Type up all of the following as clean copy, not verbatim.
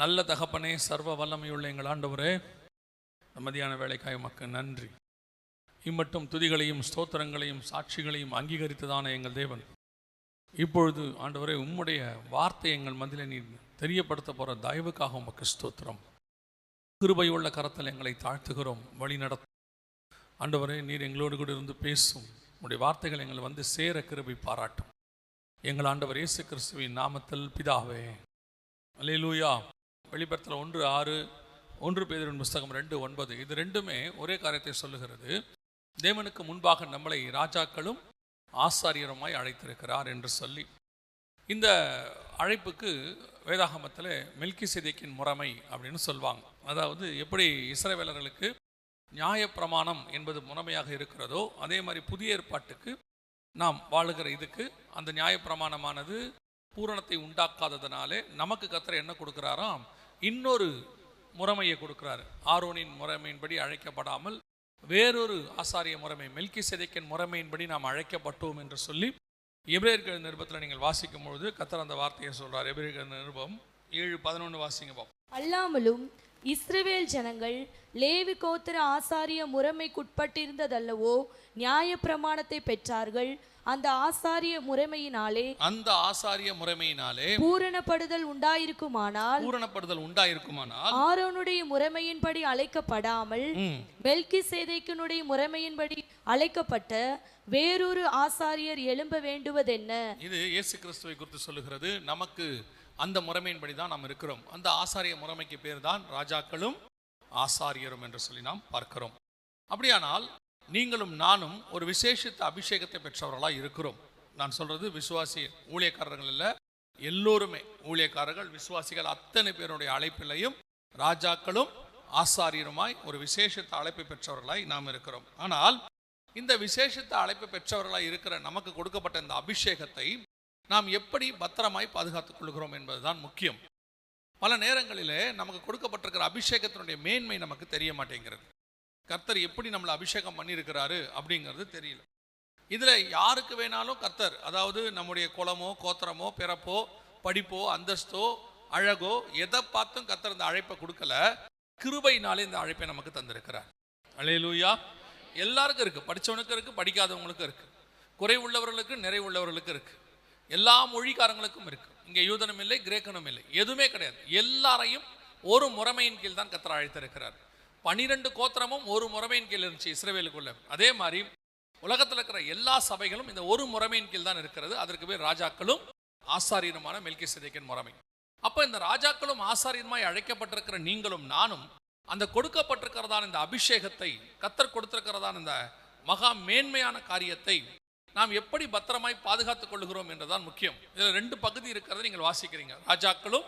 நல்ல தகப்பனே, சர்வ வல்லமையுள்ள எங்கள் ஆண்டவரே, மதியான வேலைக்காய் மக்கள் நன்றி. இம்மட்டும் துதிகளையும் ஸ்தோத்திரங்களையும் சாட்சிகளையும் அங்கீகரித்ததான எங்கள் தேவன், இப்பொழுது ஆண்டவரே உம்முடைய வார்த்தை எங்கள் மத்தியில் நீர் தெரியப்படுத்த போகிற தயவுக்காக உமக்கு ஸ்தோத்திரம். கிருபையுள்ள கரத்தில் எங்களை தாழ்த்துகிறோம், வழி நடத்தும் ஆண்டவரே. நீர் எங்களோடு கூட இருந்து பேசும், உம்முடைய வார்த்தைகள் எங்களை வந்து சேர கிருபை பாராட்டும். எங்கள் ஆண்டவர் இயேசு கிறிஸ்துவின் நாமத்தில் பிதாவே, அல்லேலூயா. வெளிப்படுத்தல் 1:6, 1 பேதுருவின் புஸ்தகம் 2:9, இது ரெண்டுமே ஒரே காரியத்தை சொல்லுகிறது. தேவனுக்கு முன்பாக நம்மளை ராஜாக்களும் ஆசாரியருமாய் அழைத்திருக்கிறார் என்று சொல்லி, இந்த அழைப்புக்கு வேதாகமத்தில் மெல்கிசேதேக்கின் முறைமை அப்படின்னு சொல்லுவாங்க. அதாவது எப்படி இஸ்ரவேலர்களுக்கு நியாயப்பிரமாணம் என்பது முறைமையாக இருக்கிறதோ, அதே மாதிரி புதிய ஏற்பாட்டுக்கு நாம் வாழுகிற இதுக்கு அந்த நியாயப்பிரமாணமானது பூரணத்தை உண்டாக்காததுனாலே நமக்கு கர்த்தர் என்ன கொடுக்கிறாராம், இன்னொரு முறைமையை கொடுக்கிறார். ஆரோனின் முறைமையின்படி அழைக்கப்படாமல் வேறொரு ஆசாரிய முறைமை, மெல்கிசேதேக்கின் முறைமையின்படி நாம் அழைக்கப்பட்டோம் என்று சொல்லி எபிரேயர்கள் நிருபத்தில் நீங்கள் வாசிக்கும் பொழுது கர்த்தர் அந்த வார்த்தையை சொல்றார். எபிரேயர்கள் நிருபம் 7:11 வாசிங்க பாப்போம். அல்லாமலும் இஸ்ரவேல் ஜனங்கள் லேவி கோத்திர ஆசாரிய முறைமைக்குட்பட்டிருந்ததல்லவோ நியாய பிரமாணத்தை பெற்றார்கள். அந்த ஆசாரிய முறைமையினாலே பூரணப்படுதல் உண்டாயிருக்குமானால் ஆரோனுடைய முறைமையின்படி அழைக்கப்படாமல் மெல்கிசேதேக்கினுடைய முறைமையின்படி அழைக்கப்பட்ட வேறொரு ஆசாரியர் எழும்ப வேண்டுவதென்ன? இது இயேசு கிறிஸ்துவை குறித்து சொல்லுகிறது. நமக்கு அந்த முறைமையின்படி தான் நாம் இருக்கிறோம். அந்த ஆசாரிய முறைமைக்கு பேர் தான் ராஜாக்களும் ஆசாரியரும் என்று சொல்லி நாம் பார்க்கிறோம். அப்படியானால் நீங்களும் நானும் ஒரு விசேஷித்த அபிஷேகத்தை பெற்றவர்களாக இருக்கிறோம். நான் சொல்றது விசுவாசி ஊழியக்காரர்கள் இல்லை, எல்லோருமே ஊழியக்காரர்கள், விசுவாசிகள் அத்தனை பேருடைய அழைப்பிலையும் ராஜாக்களும் ஆசாரியருமாய் ஒரு விசேஷித்த அழைப்பை பெற்றவர்களாய் நாம் இருக்கிறோம். ஆனால் இந்த விசேஷித்த அழைப்பை பெற்றவர்களாய் இருக்கிற நமக்கு கொடுக்கப்பட்ட இந்த அபிஷேகத்தை நாம் எப்படி பத்திரமாய் பாதுகாத்துக் கொள்கிறோம் என்பதுதான் முக்கியம். பல நேரங்களிலே நமக்கு கொடுக்கப்பட்டிருக்கிற அபிஷேகத்தினுடைய மேன்மை நமக்கு தெரிய மாட்டேங்கிறது. கர்த்தர் எப்படி நம்மளை அபிஷேகம் பண்ணியிருக்கிறாரு அப்படிங்கிறது தெரியல. இதில் யாருக்கு வேணாலும் கர்த்தர், அதாவது நம்முடைய குலமோ கோத்திரமோ பிறப்போ படிப்போ அந்தஸ்தோ அழகோ எதை பார்த்தும் கர்த்தர் இந்த அழைப்பை கொடுக்கல. கிருபையினாலே இந்த அழைப்பை நமக்கு தந்திருக்கிறார். அல்லேலூயா. எல்லாருக்கும் இருக்கு, படித்தவனுக்கு இருக்கு, படிக்காதவங்களுக்கும் இருக்கு, குறைவுள்ளவர்களுக்கு நிறைவுள்ளவர்களுக்கு இருக்கு, எல்லா மொழிக்காரங்களுக்கும் இருக்கு. இங்கே யூதனும் இல்லை, கிரேக்கனும் இல்லை, எதுவுமே கிடையாது. எல்லாரையும் ஒரு முறைமையின் கீழ் தான் கர்த்தர் அழைத்திருக்கிறார். 12 கோத்திரமும் ஒரு முறைமையின் கீழ் இருந்துச்சு இஸ்ரவேலுக்குள்ள. அதே மாதிரி உலகத்தில் இருக்கிற எல்லா சபைகளும் இந்த ஒரு முறைமையின் கீழ் தான் இருக்கிறது. அதற்கு பேர் ராஜாக்களும் ஆசாரியருமான மெல்கிசேதேக்கின் முறைமை. அப்போ இந்த ராஜாக்களும் ஆசாரியருமாய் அழைக்கப்பட்டிருக்கிற நீங்களும் நானும் அந்த கொடுக்கப்பட்டிருக்கிறதான இந்த அபிஷேகத்தை, கர்த்தர் கொடுத்திருக்கிறதான இந்த மகா மேன்மையான காரியத்தை நாம் எப்படி பத்திரமாய் பாதுகாத்துக் கொள்கிறோம் என்றுதான் முக்கியம். இதில் 2 பகுதி இருக்கிறத நீங்கள் வாசிக்கிறீங்க. ராஜாக்களும்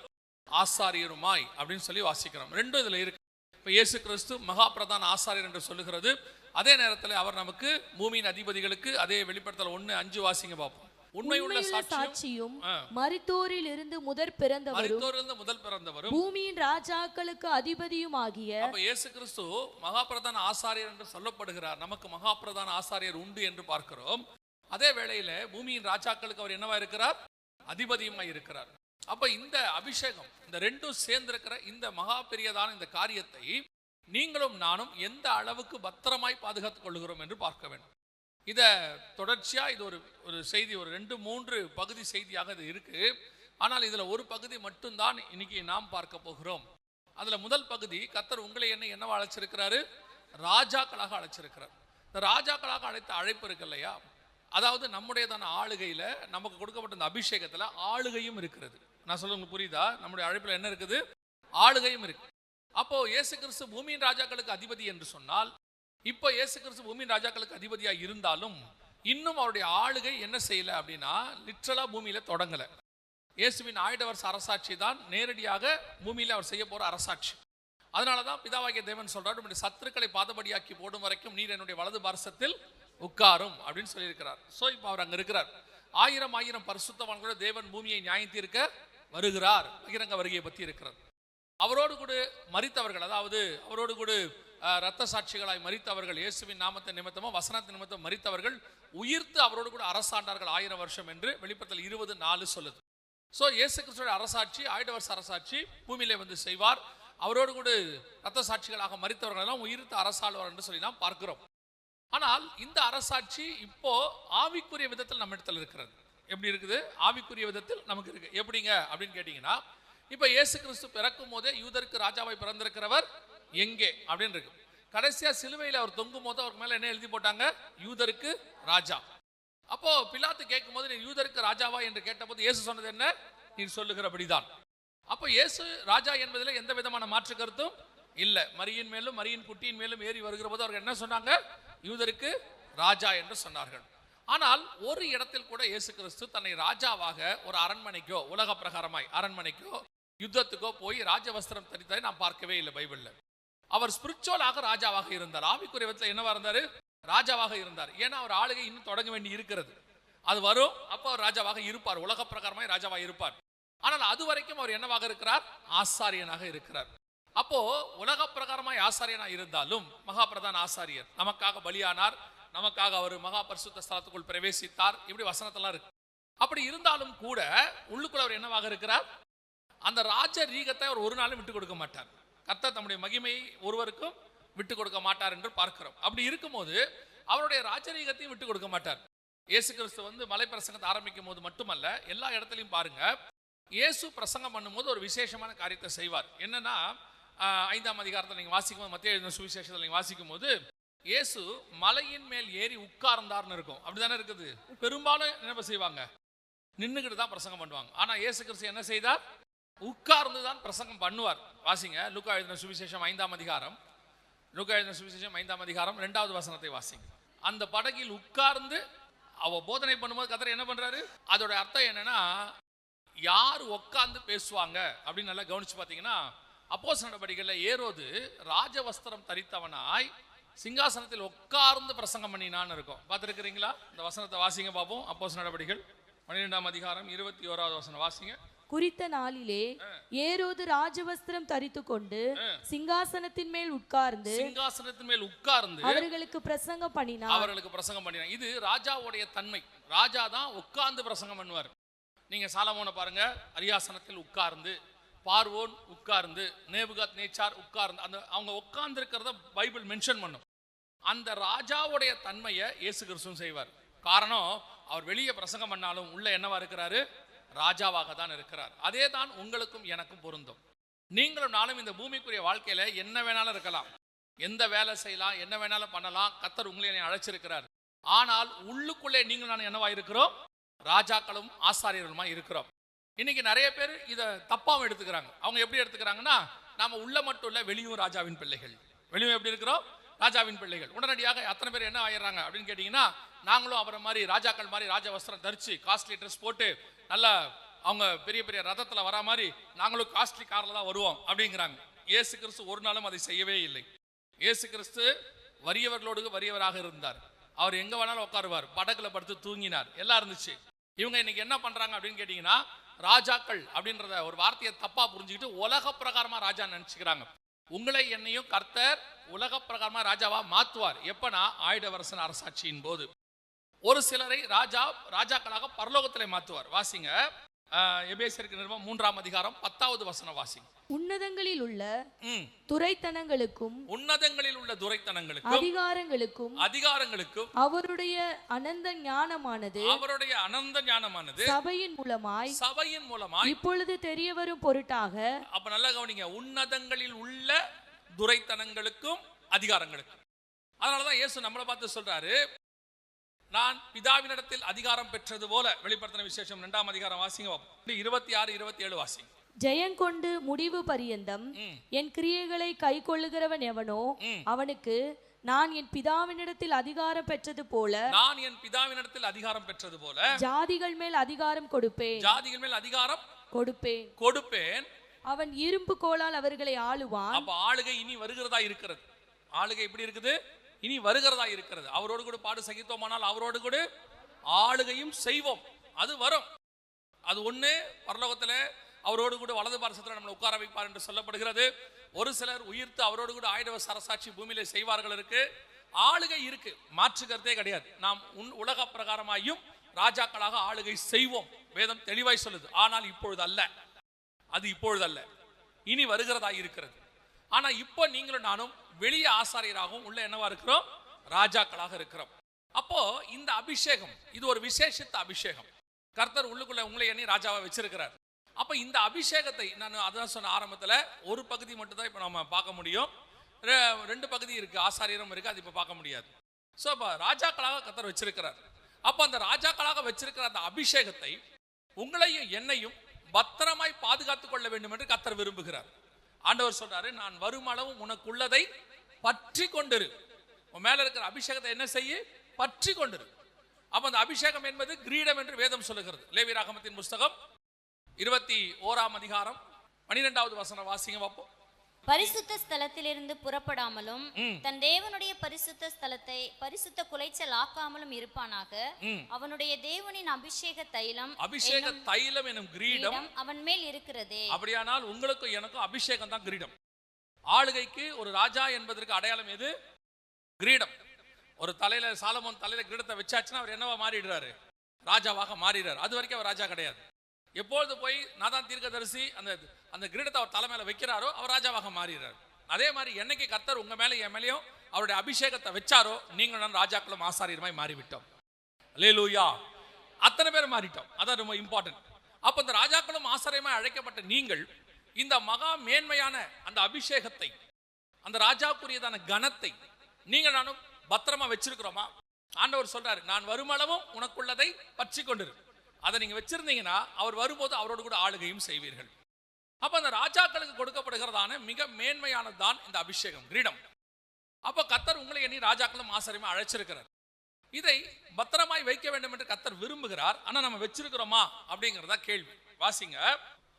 ஆசாரியருமாய் அப்படின்னு சொல்லி வாசிக்கிறோம். 2 இதில் இருக்கு. இப்போ இயேசு கிறிஸ்து மகா பிரதான ஆசாரியர் என்று சொல்லுகிறது. அதே நேரத்தில் அவர் நமக்கு பூமியின் அதிபதிகளுக்கு, அதே வெளிப்படுத்தல் 1:5 வாசிங்க பார்ப்போம். உண்மையுள்ள சாட்சியும் மரித்தோரில் இருந்து முதல் பிறந்தவரும் பூமியின் ராஜாக்களுக்கு அதிபதியும் ஆகிய. அப்ப இயேசு கிறிஸ்து மகா பிரதான ஆசாரியர் என்று சொல்லப்படுகிறார். நமக்கு மகா பிரதான ஆசாரியர் உண்டு என்று பார்க்கிறோம். அதே வேளையில பூமியின் ராஜாக்களுக்கு அவர் என்னவா இருக்கிறார்? அதிபதியுமாய் இருக்கிறார். அப்ப இந்த அபிஷேகம், இந்த 2 சேர்ந்திருக்கிற இந்த மகா பெரியதான இந்த காரியத்தை நீங்களும் நானும் எந்த அளவுக்கு பத்திரமாய் பாதுகாத்துக் கொள்கிறோம் என்று பார்க்க வேண்டும். இதை தொடர்ச்சியா இது ஒரு செய்தி, ஒரு 2-3 பகுதி செய்தியாக இது இருக்கு. ஆனால் இதுல ஒரு பகுதி மட்டும்தான் இன்னைக்கு நாம் பார்க்க போகிறோம். அதுல முதல் பகுதி, கர்த்தர் உங்களை என்னவா அழைச்சிருக்கிறாரு? ராஜாக்களாக அழைச்சிருக்கிறார். இந்த ராஜாக்களாக அழைத்த அழைப்பு இருக்கு இல்லையா, அதாவது நம்முடையதான ஆளுகையில நமக்கு கொடுக்கப்பட்ட இந்த அபிஷேகத்துல ஆளுகையும் இருக்கிறது. நான் சொல்ல புரியுதா? நம்முடைய அழைப்புல என்ன இருக்குது? ஆளுகையும் இருக்கு. அப்போ இயேசு கிறிஸ்து பூமியின் ராஜாக்களுக்கு அதிபதி என்று சொன்னால், இப்போ இயேசு கிறிஸ்து பூமியின் ராஜாக்களுக்கு அதிபதியா இருந்தாலும் இன்னும் அவருடைய ஆளுகை என்ன செய்யல அப்படின்னா, லிட்ரலா பூமியில தொடங்கல. இயேசுவின் 1000 வருஷ அரசாட்சி தான் நேரடியாக பூமியில அவர் செய்ய போற அரசாட்சி. அதனாலதான் பிதாவாகிய தேவன் சொல்றாரு, சத்துருக்களை பாதபடியாக்கி போடும் வரைக்கும் நீர் என்னுடைய வலது பார்சத்தில் உட்காரும் அப்படின்னு சொல்லியிருக்கிறார். ஸோ இப்போ அவர் அங்க இருக்கிறார். 1000 பரிசுத்தவான்களோட தேவன் பூமியை நியாயம் தீர்க்க வருகிறார். பகிரங்க வருகையை பற்றி இருக்கிறார். அவரோடு கூட மரித்தவர்கள், அதாவது அவரோடு கூட இரத்த சாட்சிகளாய் மரித்தவர்கள், இயேசுவின் நாமத்தை நிமித்தமும் வசனத்தின் நிமித்தம் மரித்தவர்கள் உயிர்த்து அவரோடு கூட அரசாண்டார்கள் 1000 வருஷம் என்று வெளிப்படுத்தல் 20:4 சொல்லுது. ஸோ இயேசு கிறிஸ்துவோட அரசாட்சி, ஆயிடவர்ஷ அரசாட்சி பூமியிலே வந்து செய்வார். அவரோடு கூட இரத்த சாட்சிகளாக மரித்தவர்கள் எல்லாம் உயிர்த்த அரசாழ்வார் என்று சொல்லி நாம் பார்க்கிறோம். ஆனால் இந்த அரசாட்சி இப்போ ஆவிக்குரிய விதத்தில் நம்ம இடத்துல இருக்கிறது. எப்படி இருக்குது? ஆவிக்குரிய விதத்தில் நமக்கு இருக்கு. எப்படிங்க அப்படின்னு கேட்டீங்கன்னா, இப்ப இயேசு கிறிஸ்து பிறக்கும் போதே யூதருக்கு ராஜாவாய் பிறந்திருக்கிறவர் எங்கே அப்படின்னு இருக்கு. கடைசியா சிலுவையில் அவர் தொங்கும் போது அவருக்கு மேல என்ன எழுதி போட்டாங்க? யூதருக்கு ராஜா. அப்போ பிலாத்து கேட்கும் போது நீ யூதருக்கு ராஜாவா என்று கேட்டபோது இயேசு சொன்னது என்ன? நீ சொல்லுகிறபடிதான். அப்போ இயேசு ராஜா என்பதில் எந்த விதமான மாற்று கருத்தும் இல்லை. மரியின் மேலும் மரியின் குட்டியின் மேலும் ஏறி வருகிற போது அவர்கள் என்ன சொன்னாங்க? யூதருக்கு ராஜா என்று சொன்னார்கள். ஆனால் ஒரு இடத்தில் கூட இயேசு கிறிஸ்து தன்னை ராஜாவாக ஒரு அரண்மனைக்கோ உலக பிரகாரமாய் அரண்மனைக்கோ யுத்தத்துக்கோ போய் ராஜவஸ்திரம் தரித்ததை நாம் பார்க்கவே இல்லை பைபிள்ல. அவர் ஸ்பிரிச்சுவலாக ராஜாவாக இருந்தார். ஆவிக்குரிய விதத்தில் என்னவா இருந்தாரு? ராஜாவாக இருந்தார். ஏன்னா அவர் ஆளுகை இன்னும் தொடங்க வேண்டி இருக்கிறது. அது வரும், அப்போ அவர் ராஜாவாக இருப்பார், உலக பிரகாரமாய் ராஜாவாக இருப்பார். ஆனால் அது வரைக்கும் அவர் என்னவாக இருக்கிறார்? ஆசாரியனாக இருக்கிறார். அப்போ உலக பிரகாரமாய் ஆசாரியனாக இருந்தாலும் மகா பிரதான ஆசாரியர் நமக்காக பலியானார், நமக்காக அவர் மகா பரிசுத்த ஸ்தலத்துக்குள் பிரவேசித்தார், இப்படி வசனத்தெல்லாம் இருக்கு. அப்படி இருந்தாலும் கூட உள்ளுக்குள்ள அவர் என்னவாக இருக்கிறார்? அந்த ராஜ ரீகத்தை அவர் ஒரு நாளும் விட்டு கொடுக்க மாட்டார். கர்த்தர் தம்முடைய மகிமையை ஒருவருக்கும் விட்டு கொடுக்க மாட்டார் என்று பார்க்கிறோம். அப்படி இருக்கும்போது அவருடைய ராஜரீகத்தையும் விட்டு கொடுக்க மாட்டார். இயேசு கிறிஸ்து வந்து மலை பிரசங்கத்தை ஆரம்பிக்கும் போது மட்டுமல்ல, எல்லா இடத்துலையும் பாருங்க, இயேசு பிரசங்கம் பண்ணும்போது ஒரு விசேஷமான காரியத்தை செய்வார். என்னன்னா 5ஆம் அதிகாரத்தில் நீங்க வாசிக்கும் போது, மத்தேயு எழுதின சுவிசேஷத்தில் நீங்க வாசிக்கும் போது, இயேசு மலையின் மேல் ஏறி உட்கார்ந்தார்னு இருக்கும். அப்படிதானே இருக்குது. பெரும்பாலும் என்ன செய்வாங்க? நின்னுக்கிட்டு தான் பிரசங்கம் பண்ணுவாங்க. ஆனா இயேசு கிறிஸ்து என்ன செய்தார்? உட்கார்ந்து தான் பிரசங்கம் பண்ணுவார். வாசிங்க லூக்கா எழுதின சுவிசேஷம் 5ஆம் அதிகாரம், லூக்கா எழுதின சுவிசேஷம் 5ஆம் அதிகாரம் 2வது வசனத்தை வாசிங்க. அந்த படகில் உட்கார்ந்து அவ போதனை பண்ணும்போது கர்த்தர் என்ன பண்றாரு? அதோட அர்த்தம் என்னன்னா, யார் உட்கார்ந்து பேசுவாங்க அப்படின்னு நல்லா கவனிச்சு பார்த்தீங்கன்னா, அப்போஸ்தலர் நடவடிக்கைகளில் ஏரோது ராஜவஸ்திரம் தரித்தவனாய் சிங்காசனத்தில் உட்கார்ந்து பிரசங்கம் பண்ணினான்னு இருக்கும். பார்த்துருக்கிறீங்களா? இந்த வசனத்தை வாசிங்க பார்ப்போம். அப்போஸ்தலர் நடவடிக்கைகள் 12ஆம் அதிகாரம் 21வது வசனம் வாசிங்க. குறித்த நாளிலே ஏரோது ராஜவஸ்திரம் தரித்து கொண்டு சிங்காசனத்தின் மேல் உட்கார்ந்து அவர்களுக்கு பிரசங்கம் பண்ணினார். இது ராஜாவுடைய தன்மை. ராஜா தான் உட்கார்ந்து பிரசங்கம் பண்ணுவார். நீங்க சாலமோனை பாருங்க, அரியாசனத்தில் உட்கார்ந்து, பார்வோன் உட்கார்ந்து, நேபுகாத் நேச்சார் உட்கார்ந்து, அந்த அவங்க உட்கார்ந்து இருக்கிறத பைபிள் மென்ஷன் பண்ணும். அந்த ராஜாவுடைய தன்மையை இயேசு கிறிஸ்து செய்வார். காரணம், அவர் வெளியே பிரசங்கம் பண்ணாலும் உள்ள என்னவா இருக்கிறாரு? ராஜாவாக தான் இருக்கிறார். அதே தான் உங்களுக்கும் எனக்கும் பொருந்தும். நீங்களும் நானும் இந்த பூமிக்குரிய வாழ்க்கையில என்ன வேணாலும் இருக்கலாம், எந்த வேலை செய்யலாம், என்ன வேணாலும் பண்ணலாம். கர்த்தர் உங்களை அழைச்சிருக்கிறார். ஆனால் உள்ளுக்குள்ளே நீங்கள் நான் என்னவா இருக்கிறோம்? ராஜாக்களும் ஆசாரியர்களுமா இருக்கிறோம். இன்னைக்கு நிறைய பேர் இதை தப்பாவும் எடுத்துக்கிறாங்க. அவங்க எப்படி எடுத்துக்கிறாங்கன்னா, நாம உள்ள மட்டும் இல்ல, வெளியும் ராஜாவின் பிள்ளைகள். வெளியும் எப்படி இருக்கிறோம்? ராஜாவின் பிள்ளைகள். உடனடியாக அத்தனை பேர் என்ன ஆயிடுறாங்க அப்படின்னு கேட்டீங்கன்னா, நாங்களும் அவரை மாதிரி ராஜாக்கள் மாதிரி ராஜ வஸ்திரம் தரிச்சு காஸ்ட்லி ட்ரெஸ் போட்டு நல்லா அவங்க பெரிய பெரிய ரதத்துல வரா மாதிரி நாங்களும் காஸ்ட்லி கார்ல தான் வருவோம் அப்படிங்கிறாங்க. இயேசு கிறிஸ்து ஒரு நாளும் அதை செய்யவே இல்லை. இயேசு கிறிஸ்து வறியவர்களோடு வறியவராக இருந்தார். அவர் எங்க வேணாலும் உட்காருவார், படகுல படுத்து தூங்கினார், எல்லாம் இருந்துச்சு. இவங்க இன்னைக்கு என்ன பண்றாங்க அப்படின்னு கேட்டீங்கன்னா, ராஜாக்கள் அப்படின்றத ஒரு வார்த்தையை தப்பா புரிஞ்சுக்கிட்டு உலக பிரகாரமா ராஜா நினைச்சுக்கிறாங்க. உங்களை என்னையும் கர்த்தர் உலக பிரகாரமா ராஜாவா மாத்துவார். எப்பனா ஆயிடவரசன் அரசாட்சியின் போது. ஒரு சிலரை ராஜாக்களாக பரலோகத்திலே மாத்துவார். வாசிங்க எபேசியருக்கு நிருபம் 3ஆம் அதிகாரம் 10வது வசனம் வாசிங்க. உன்னதங்களில் உள்ள துரைத்தனங்களுக்கும் அதிகாரங்களுக்கும் அவருடைய அனந்த ஞானமானது சபையின் மூலமாய் இப்பொழுது தெரிய வரும் பொருட்டாக. அப்ப நல்லா கவனிங்க, உன்னதங்களில் உள்ள துரைத்தனங்களுக்கும் அதிகாரங்களுக்கும். அதனாலதான் இயேசு நம்மளை பார்த்து சொல்றாரு, நான் பிதாவினிடத்தில் அதிகாரம் பெற்றது போல. வெளிப்படுத்தின விசேஷம் 2ஆம் அதிகாரம் வாசிங்க, 26, 27 வாசிங்க. ஜெயங்கொண்டு முடிவு பரியந்தம் என் கிரியைகளை கை கொள்ளுகிறவன் எவனோ அவனுக்கு நான் என் பிதாவினிடத்தில் அதிகாரம் பெற்றது போல ஜாதிகள் மேல் அதிகாரம் கொடுப்பேன். அவன் இரும்பு கோலால் அவர்களை ஆளுவான். அப்ப ஆளுகை இனி வருகிறதா இருக்கிறது. ஆளுகை எப்படி இருக்குது? இனி வருகிறதா இருக்கிறது. அவரோடு கூட பாடு சகித்தோமானால் அவரோடு கூட ஆளுகையும் செய்வோம். அது வரும். அது ஒண்ணு, பரலோகத்துல அவரோடு கூட வலது பாரசத்துல நம்மளை உட்கார வைப்பார் என்று சொல்லப்படுகிறது. ஒரு சிலர் உயிர்த்து அவரோடு கூட ஆயிடவ அரசாட்சி பூமியில செய்வார்கள். இருக்கு, ஆளுகை இருக்கு, மாற்று கருத்தே கிடையாது. நாம் உலக பிரகாரமாயும் ராஜாக்களாக ஆளுகை செய்வோம். வேதம் தெளிவாய் சொல்லுது. ஆனால் இப்பொழுது அல்ல, அது இப்பொழுது அல்ல, இனி வருகிறதா இருக்கிறது. ஆனா இப்போ நீங்களும் நானும் வெளியே ஆசாரியராகவும் உள்ள என்னவா இருக்கிறோம்? ராஜாக்களாக இருக்கிறோம். அப்போ இந்த அபிஷேகம் இது ஒரு விசேஷித்த அபிஷேகம். கர்த்தர் உள்ளுக்குள்ள உங்களை எண்ணி ராஜாவை வச்சிருக்கிறார். அப்ப இந்த அபிஷேகத்தை நான் அதான் சொன்ன ஆரம்பத்தில் ஒரு பகுதி மட்டும் தான் இப்போ நம்ம பார்க்க முடியும். ரெண்டு பகுதி இருக்கு, ஆசாரியரும் இருக்கு, அது இப்போ பார்க்க முடியாது. ஸோ இப்போ ராஜாக்களாக கர்த்தர் வச்சிருக்கிறார். அப்போ அந்த ராஜாக்களாக வச்சிருக்கிற அந்த அபிஷேகத்தை உங்களையும் என்னையும் பத்திரமாய் பாதுகாத்துக் கொள்ள வேண்டும் என்று கர்த்தர் விரும்புகிறார். ஆண்டவர் சொல்றாரு, நான் வரும் அளவும் உனக்குள்ளதை பற்றி கொண்டிரு. உன் மேல இருக்கிற அபிஷேகத்தை என்ன செய்ய? பற்றி கொண்டிரு. அப்ப அந்த அபிஷேகம் என்பது கிரீடம் என்று வேதம் சொல்லுகிறது. லேவியராகமத்தின் புஸ்தகம் 21ஆம் அதிகாரம் 12வது வசனம் வாசிங்க பார்ப்போம். பரிசுத்த ஸ்தலத்திலிருந்து புறப்படாமலும் தன் தேவனுடைய பரிசுத்த ஸ்தலத்தை பரிசுத்த குலைச்சல் ஆக்காமலும் இருப்பானாக. அவனுடைய தேவனின் அபிஷேக தைலம் எனும் கிரீடம் அவன் மேல் இருக்கிறதே. அப்படியானால் உங்களுக்கும் எனக்கும் அபிஷேகம் தான் கிரீடம். ஆளுகைக்கு ஒரு ராஜா என்பதற்கு அடையாளம் எது? கிரீடம். ஒரு தலையில சாலமோன் தலையில கிரீடத்தை வச்சாச்சுன்னா அவர் என்னவா மாறிடுறாரு? ராஜாவாக மாறிடுறாரு. அது வரைக்கும் அவர் ராஜா கிடையாது. எப்பொழுது போய் நாதான் தீர்க்கதரிசி அந்த கிரீடத்தை அவர் தலை மேல வைக்கிறாரோ அவர் ராஜாவாக மாறிடுறார். அதே மாதிரி என்னைக்கு கர்த்தர் உங்க மேல என் மேலேயும் அவருடைய அபிஷேகத்தை வச்சாரோ நீங்கள் நான் ராஜாக்களும் ஆசாரியருமாய் மாறிவிட்டோம். அல்லேலூயா. அத்தனை பேர் மாறிட்டோம். அதான் ரொம்ப இம்பார்ட்டன்ட். அப்ப இந்த ராஜாக்களும் ஆசாரியமாய் அழைக்கப்பட்ட நீங்கள் இந்த மகா மேன்மையான அந்த அபிஷேகத்தை, அந்த ராஜாக்குரியதான கனத்தை நீங்கள் நானும் பத்திரமா வச்சிருக்கிறோமா? ஆண்டவர் சொல்றாரு, நான் வருமளவும் உனக்குள்ளதை பற்றி கொண்டிரு. அதை நீங்க வச்சிருந்தீங்கன்னா அவர் வரும்போது அவரோடு கூட ஆளுகையும் செய்வீர்கள். அப்ப அந்த ராஜாக்களுக்கு கொடுக்கப்படுகிறதான மிக மேன்மையானதுதான் இந்த அபிஷேகம், கிரீடம். அப்ப கர்த்தர் உங்களை எண்ணி ராஜாக்களும் ஆசாரியமா அழைச்சிருக்கிறார். இதை பத்திரமாய் வைக்க வேண்டும் என்று கர்த்தர் விரும்புகிறார். ஆனா நம்ம வச்சிருக்கிறோமா அப்படிங்கிறதா கேள்வி. வாசிங்க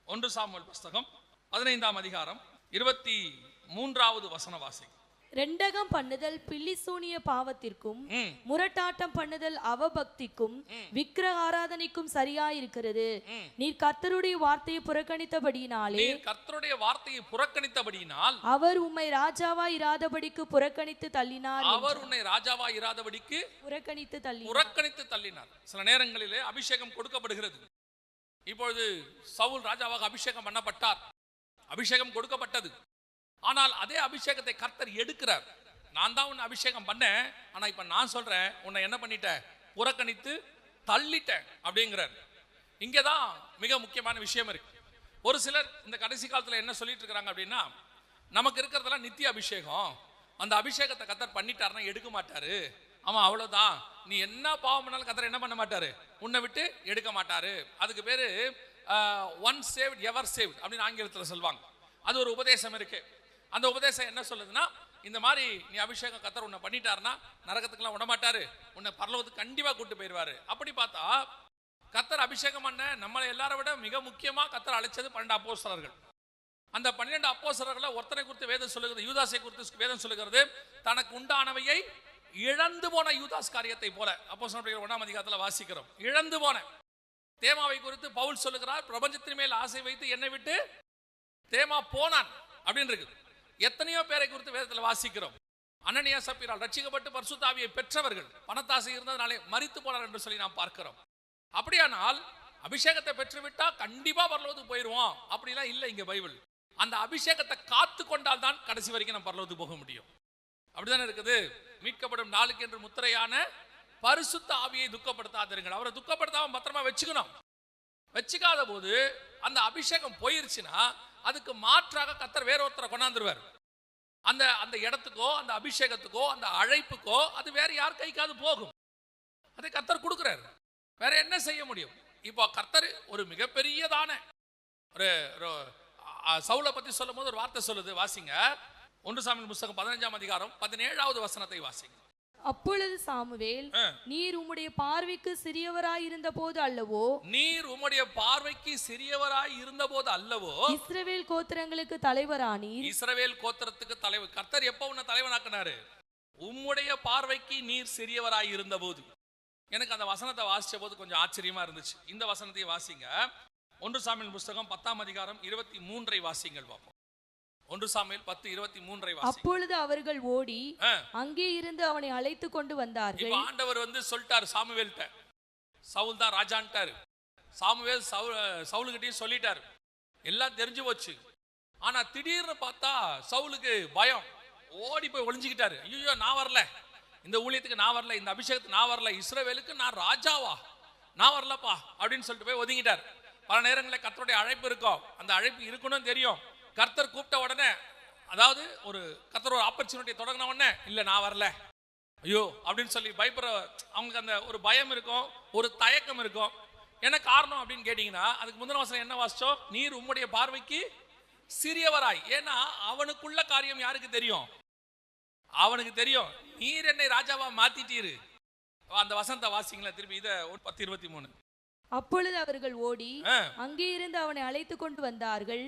1 சாமுவேல் புஸ்தகம் 15ஆம் அதிகாரம் 23வது வசனம் வாசிங்க. ரெண்டகம் பண்ணுதல் பில்லிசூனிய பாவத்திற்கும் முரட்டாட்டம் பண்ணுதல் அவபக்திக்கும் விக்கிரக ஆராதனைக்கும் சரியாயிருக்கிறது. நீர் கர்த்தருடைய வார்த்தையை புறக்கணித்தபடியினால் அவர் உம்மை ராஜாவா இராதபடிக்கு புறக்கணித்து தள்ளினார். சில நேரங்களிலே அபிஷேகம் கொடுக்கப்படுகிறது. இப்பொழுது சவுல் ராஜாவாக அபிஷேகம் பண்ணப்பட்டார், அபிஷேகம் கொடுக்கப்பட்டது. ஆனால் அதே அபிஷேகத்தை கர்த்தர் எடுக்கிறார். நான் தான் உன்னை அபிஷேகம் பண்ணேன், ஆனா இப்ப நான் சொல்றேன் உன்னை என்ன பண்ணிட்டேன்? புறக்கணித்து தள்ளிட்டேன் அப்படிங்கிறார். இங்கதான் மிக முக்கியமான விஷயம் இருக்கு. ஒரு சிலர் இந்த கடைசி காலத்துல என்ன சொல்லிட்டு இருக்காங்க அப்படின்னா, நமக்கு இருக்கிறதெல்லாம் நித்திய அபிஷேகம், அந்த அபிஷேகத்தை கர்த்தர் பண்ணிட்டாருன்னா எடுக்க மாட்டாரு. ஆமா அவ்வளவுதான், நீ என்ன பாவம் பண்ணாலும் கர்த்தர் என்ன பண்ண மாட்டாரு? உன்னை விட்டு எடுக்க மாட்டாரு. அதுக்கு பேரு ஒன்ஸ் சேவ்ட் எவர் சேவ்ட் அப்படின்னு ஆங்கிலத்தில் சொல்லுவாங்க. அது ஒரு உபதேசம் இருக்கு. அந்த உபதேசம் என்ன சொல்லுதுன்னா, இந்த மாதிரி நீ அபிஷேகம் கர்த்தர் உன்னை பண்ணிட்டாருன்னா நரகத்துக்குலாம் விடமாட்டாரு, உன்னை பரலோகத்துக்கு கண்டிப்பா கூட்டு போயிடுவாரு. அப்படி பார்த்தா கர்த்தர் அபிஷேகம் பண்ண நம்மளை எல்லாரை விட மிக முக்கியமா கர்த்தர் அழைச்சது 12 அப்போஸ்தலர்கள். அந்த 12 அப்போஸ்தலர்களை ஒருத்தனை குறித்து வேதம் சொல்லுகிறது, யூதாசை குறித்து வேதம் சொல்லுகிறது, தனக்கு உண்டானவையை இழந்து போன யூதாஸ் காரியத்தை போல. அப்போஸ்தலர் 1ஆம் அதிகாரத்தில் வாசிக்கிறோம். இழந்து போன தேமாவை குறித்து பவுல் சொல்லுகிறார், பிரபஞ்சத்தின் மேல் ஆசை வைத்து என்னை விட்டு தேமா போனான் அப்படின்னு இருக்கு. எத்தனையோ பேரை குறித்து வேதத்தில் வாசிக்கிறோம். அனனியா சப்பீரால் ரட்சிக்கப்பட்டு பரிசுத்த ஆவியை பெற்றவர்கள் பணத்தாசை இருந்ததுனாலே மரித்து போனார் என்று சொல்லி நாம் பார்க்கிறோம். அப்படியானால் அபிஷேகத்தை பெற்றுவிட்டா கண்டிப்பா பரலோகத்துக்கு போயிடுவோம் அப்படிலாம் இல்லை இங்க பைபிள். அந்த அபிஷேகத்தை காத்து கொண்டால் தான் கடைசி வரைக்கும் நம்ம பரலோகத்துக்கு போக முடியும். அப்படிதானே இருக்குது. மீட்கப்படும் நாளுக்கு என்று முத்திரையான பரிசுத்த ஆவியை துக்கப்படுத்தாதீர்கள். அவரை துக்கப்படுத்தாம பத்திரமா வச்சுக்கணும். வச்சுக்காத போது அந்த அபிஷேகம் போயிருச்சுன்னா அதுக்கு மாற்றாக கர்த்தர் வேற ஒருத்தரை கொண்டாந்துருவார். அந்த இடத்துக்கோ அந்த அபிஷேகத்துக்கோ அந்த அழைப்புக்கோ அது வேற யார் கைக்காவது போகும். அதை கர்த்தர் கொடுக்கிறார். வேற என்ன செய்ய முடியும்? இப்போ கர்த்தர் ஒரு மிகப்பெரியதான ஒரு சவுலை பத்தி சொல்லும் போது ஒரு வார்த்தை சொல்லுது, வாசிங்க 1 சாமுவேல் புஸ்தகம் 15ஆம் அதிகாரம் 17வது வசனத்தை வாசிங்க. அப்பொழுது சாமுவேல், நீர் உம்முடைய பார்வைக்கு சிறியவராய் இருந்த போது அல்லவோ இஸ்ரவேல் கோத்திரங்களுக்கு தலைவரானீர். இஸ்ரவேல் கோத்திரத்துக்கு தலைவர். கர்த்தர் எப்ப உன்னை தலைவனாக்குனாரு? உம்முடைய பார்வைக்கு நீர் சிறியவராய் இருந்த போது. எனக்கு அந்த வசனத்தை வாசிச்ச போது கொஞ்சம் ஆச்சரியமா இருந்துச்சு. இந்த வசனத்தை வாசிங்க 1 சாமுவேல் புஸ்தகம் 10ஆம் அதிகாரம் 23ஐ வாசிங்கள் பார்ப்போம். 1 சாமுவேல் 10:23 வாசி. அப்பொழுது அவர்கள் ஓடி அங்கே இருந்து அவனை அழைத்து கொண்டு வந்தார்கள். இப்ப ஆண்டவர் சொல்லிட்டார் சாமுவேல்ட்ட, சவுல் தான் ராஜான்ட்டாரு. சாமுவேல் சவுலுக்கிட்டையும் சொல்லிட்டாரு, எல்லாம் தெரிஞ்சு போச்சு. ஆனா திடீர்னு பார்த்தா சவுலுக்கு பயம், ஓடி போய் ஒளிஞ்சுக்கிட்டாரு. ஐயோ நான் வரல, இந்த ஊழியத்துக்கு நான் வரல, இந்த அபிஷேகத்துக்கு நான் வரல, இஸ்ரவேலுக்கு நான் ராஜாவா, நான் வரலப்பா அப்படின்னு சொல்லிட்டு போய் ஒதுங்கிட்டார். பல நேரங்களில் கர்த்தருடைய அழைப்பு இருக்கும், அந்த அழைப்பு இருக்கணும்னு தெரியும். கர்த்தர் கூப்பிட்ட உடனே, அதாவது கர்த்தர் ஒரு ஆப்பர்ச்சுனிட்டி தொடங்கின உடனே இல்லை நான் வரல, ஐயோ அப்படின்னு சொல்லி பயப்படுற அவங்களுக்கு அந்த ஒரு பயம் இருக்கும், ஒரு தயக்கம் இருக்கும். என்ன காரணம் அப்படின்னு கேட்டீங்கன்னா, அதுக்கு முந்தின வசனம் என்ன வாசிச்சோம்? நீர் உம்முடைய பார்வைக்கு சிறியவராய். ஏன்னா அவனுக்குள்ள காரியம் யாருக்கு தெரியும்? அவனுக்கு தெரியும். நீர் என்னை ராஜாவா மாத்திட்டீரு. அந்த வசனத்தை வாசிங்களா திருப்பி, இதை 10:23. அப்பொழுது அவர்கள் ஓடி அங்கே இருந்து அவனை அழைத்து கொண்டு வந்தார்கள்.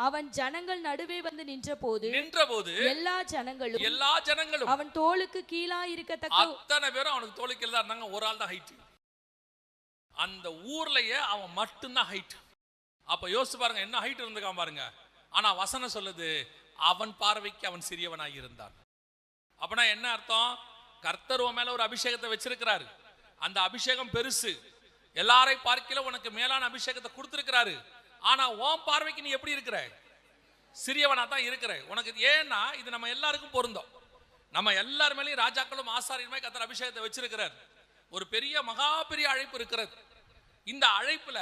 அவன் ஜனங்கள் நடுவே வந்து நின்றபோது எல்லா ஜனங்களும் அவன் தோளுக்கு கீழா இருக்கத்தக்க அத்தனை பேரும் அவனுக்கு தோளுக்கு கீழா இருந்தாங்க. ஒரு ஆள் தான் ஹைட், அந்த ஊர்லயே அவன் மட்டும்தான் ஹைட். அப்ப யோசிச்சு பாருங்க என்ன ஹைட் இருந்துக்காம பாருங்க. ஆனா வசனம் சொல்லுது, அவன் பார்வைக்கு அவன் சிறியவனாய் இருந்தான். அப்பனா என்ன அர்த்தம்? கர்த்தர் உன் மேல ஒரு அபிஷேகத்தை வச்சிருக்கிறாரு, அந்த அபிஷேகம் பெருசு, எல்லாரை பார்க்கல உனக்கு மேலான அபிஷேகத்தை கொடுத்திருக்கிறாரு. ஆனா உன் பார்வைக்கு நீ எப்படி இருக்கிற? சிறியவனா தான் இருக்கிற. உனக்கு ஏன்னா இது நம்ம எல்லாருக்கும் பொருந்தும். நம்ம எல்லார் மேலேயும் ராஜாக்களும் ஆசாரியருமே கர்த்தர் அபிஷேகத்தை வச்சிருக்கிறார். ஒரு பெரிய மகா பெரிய அழைப்பு இருக்கிறது. இந்த அழைப்புல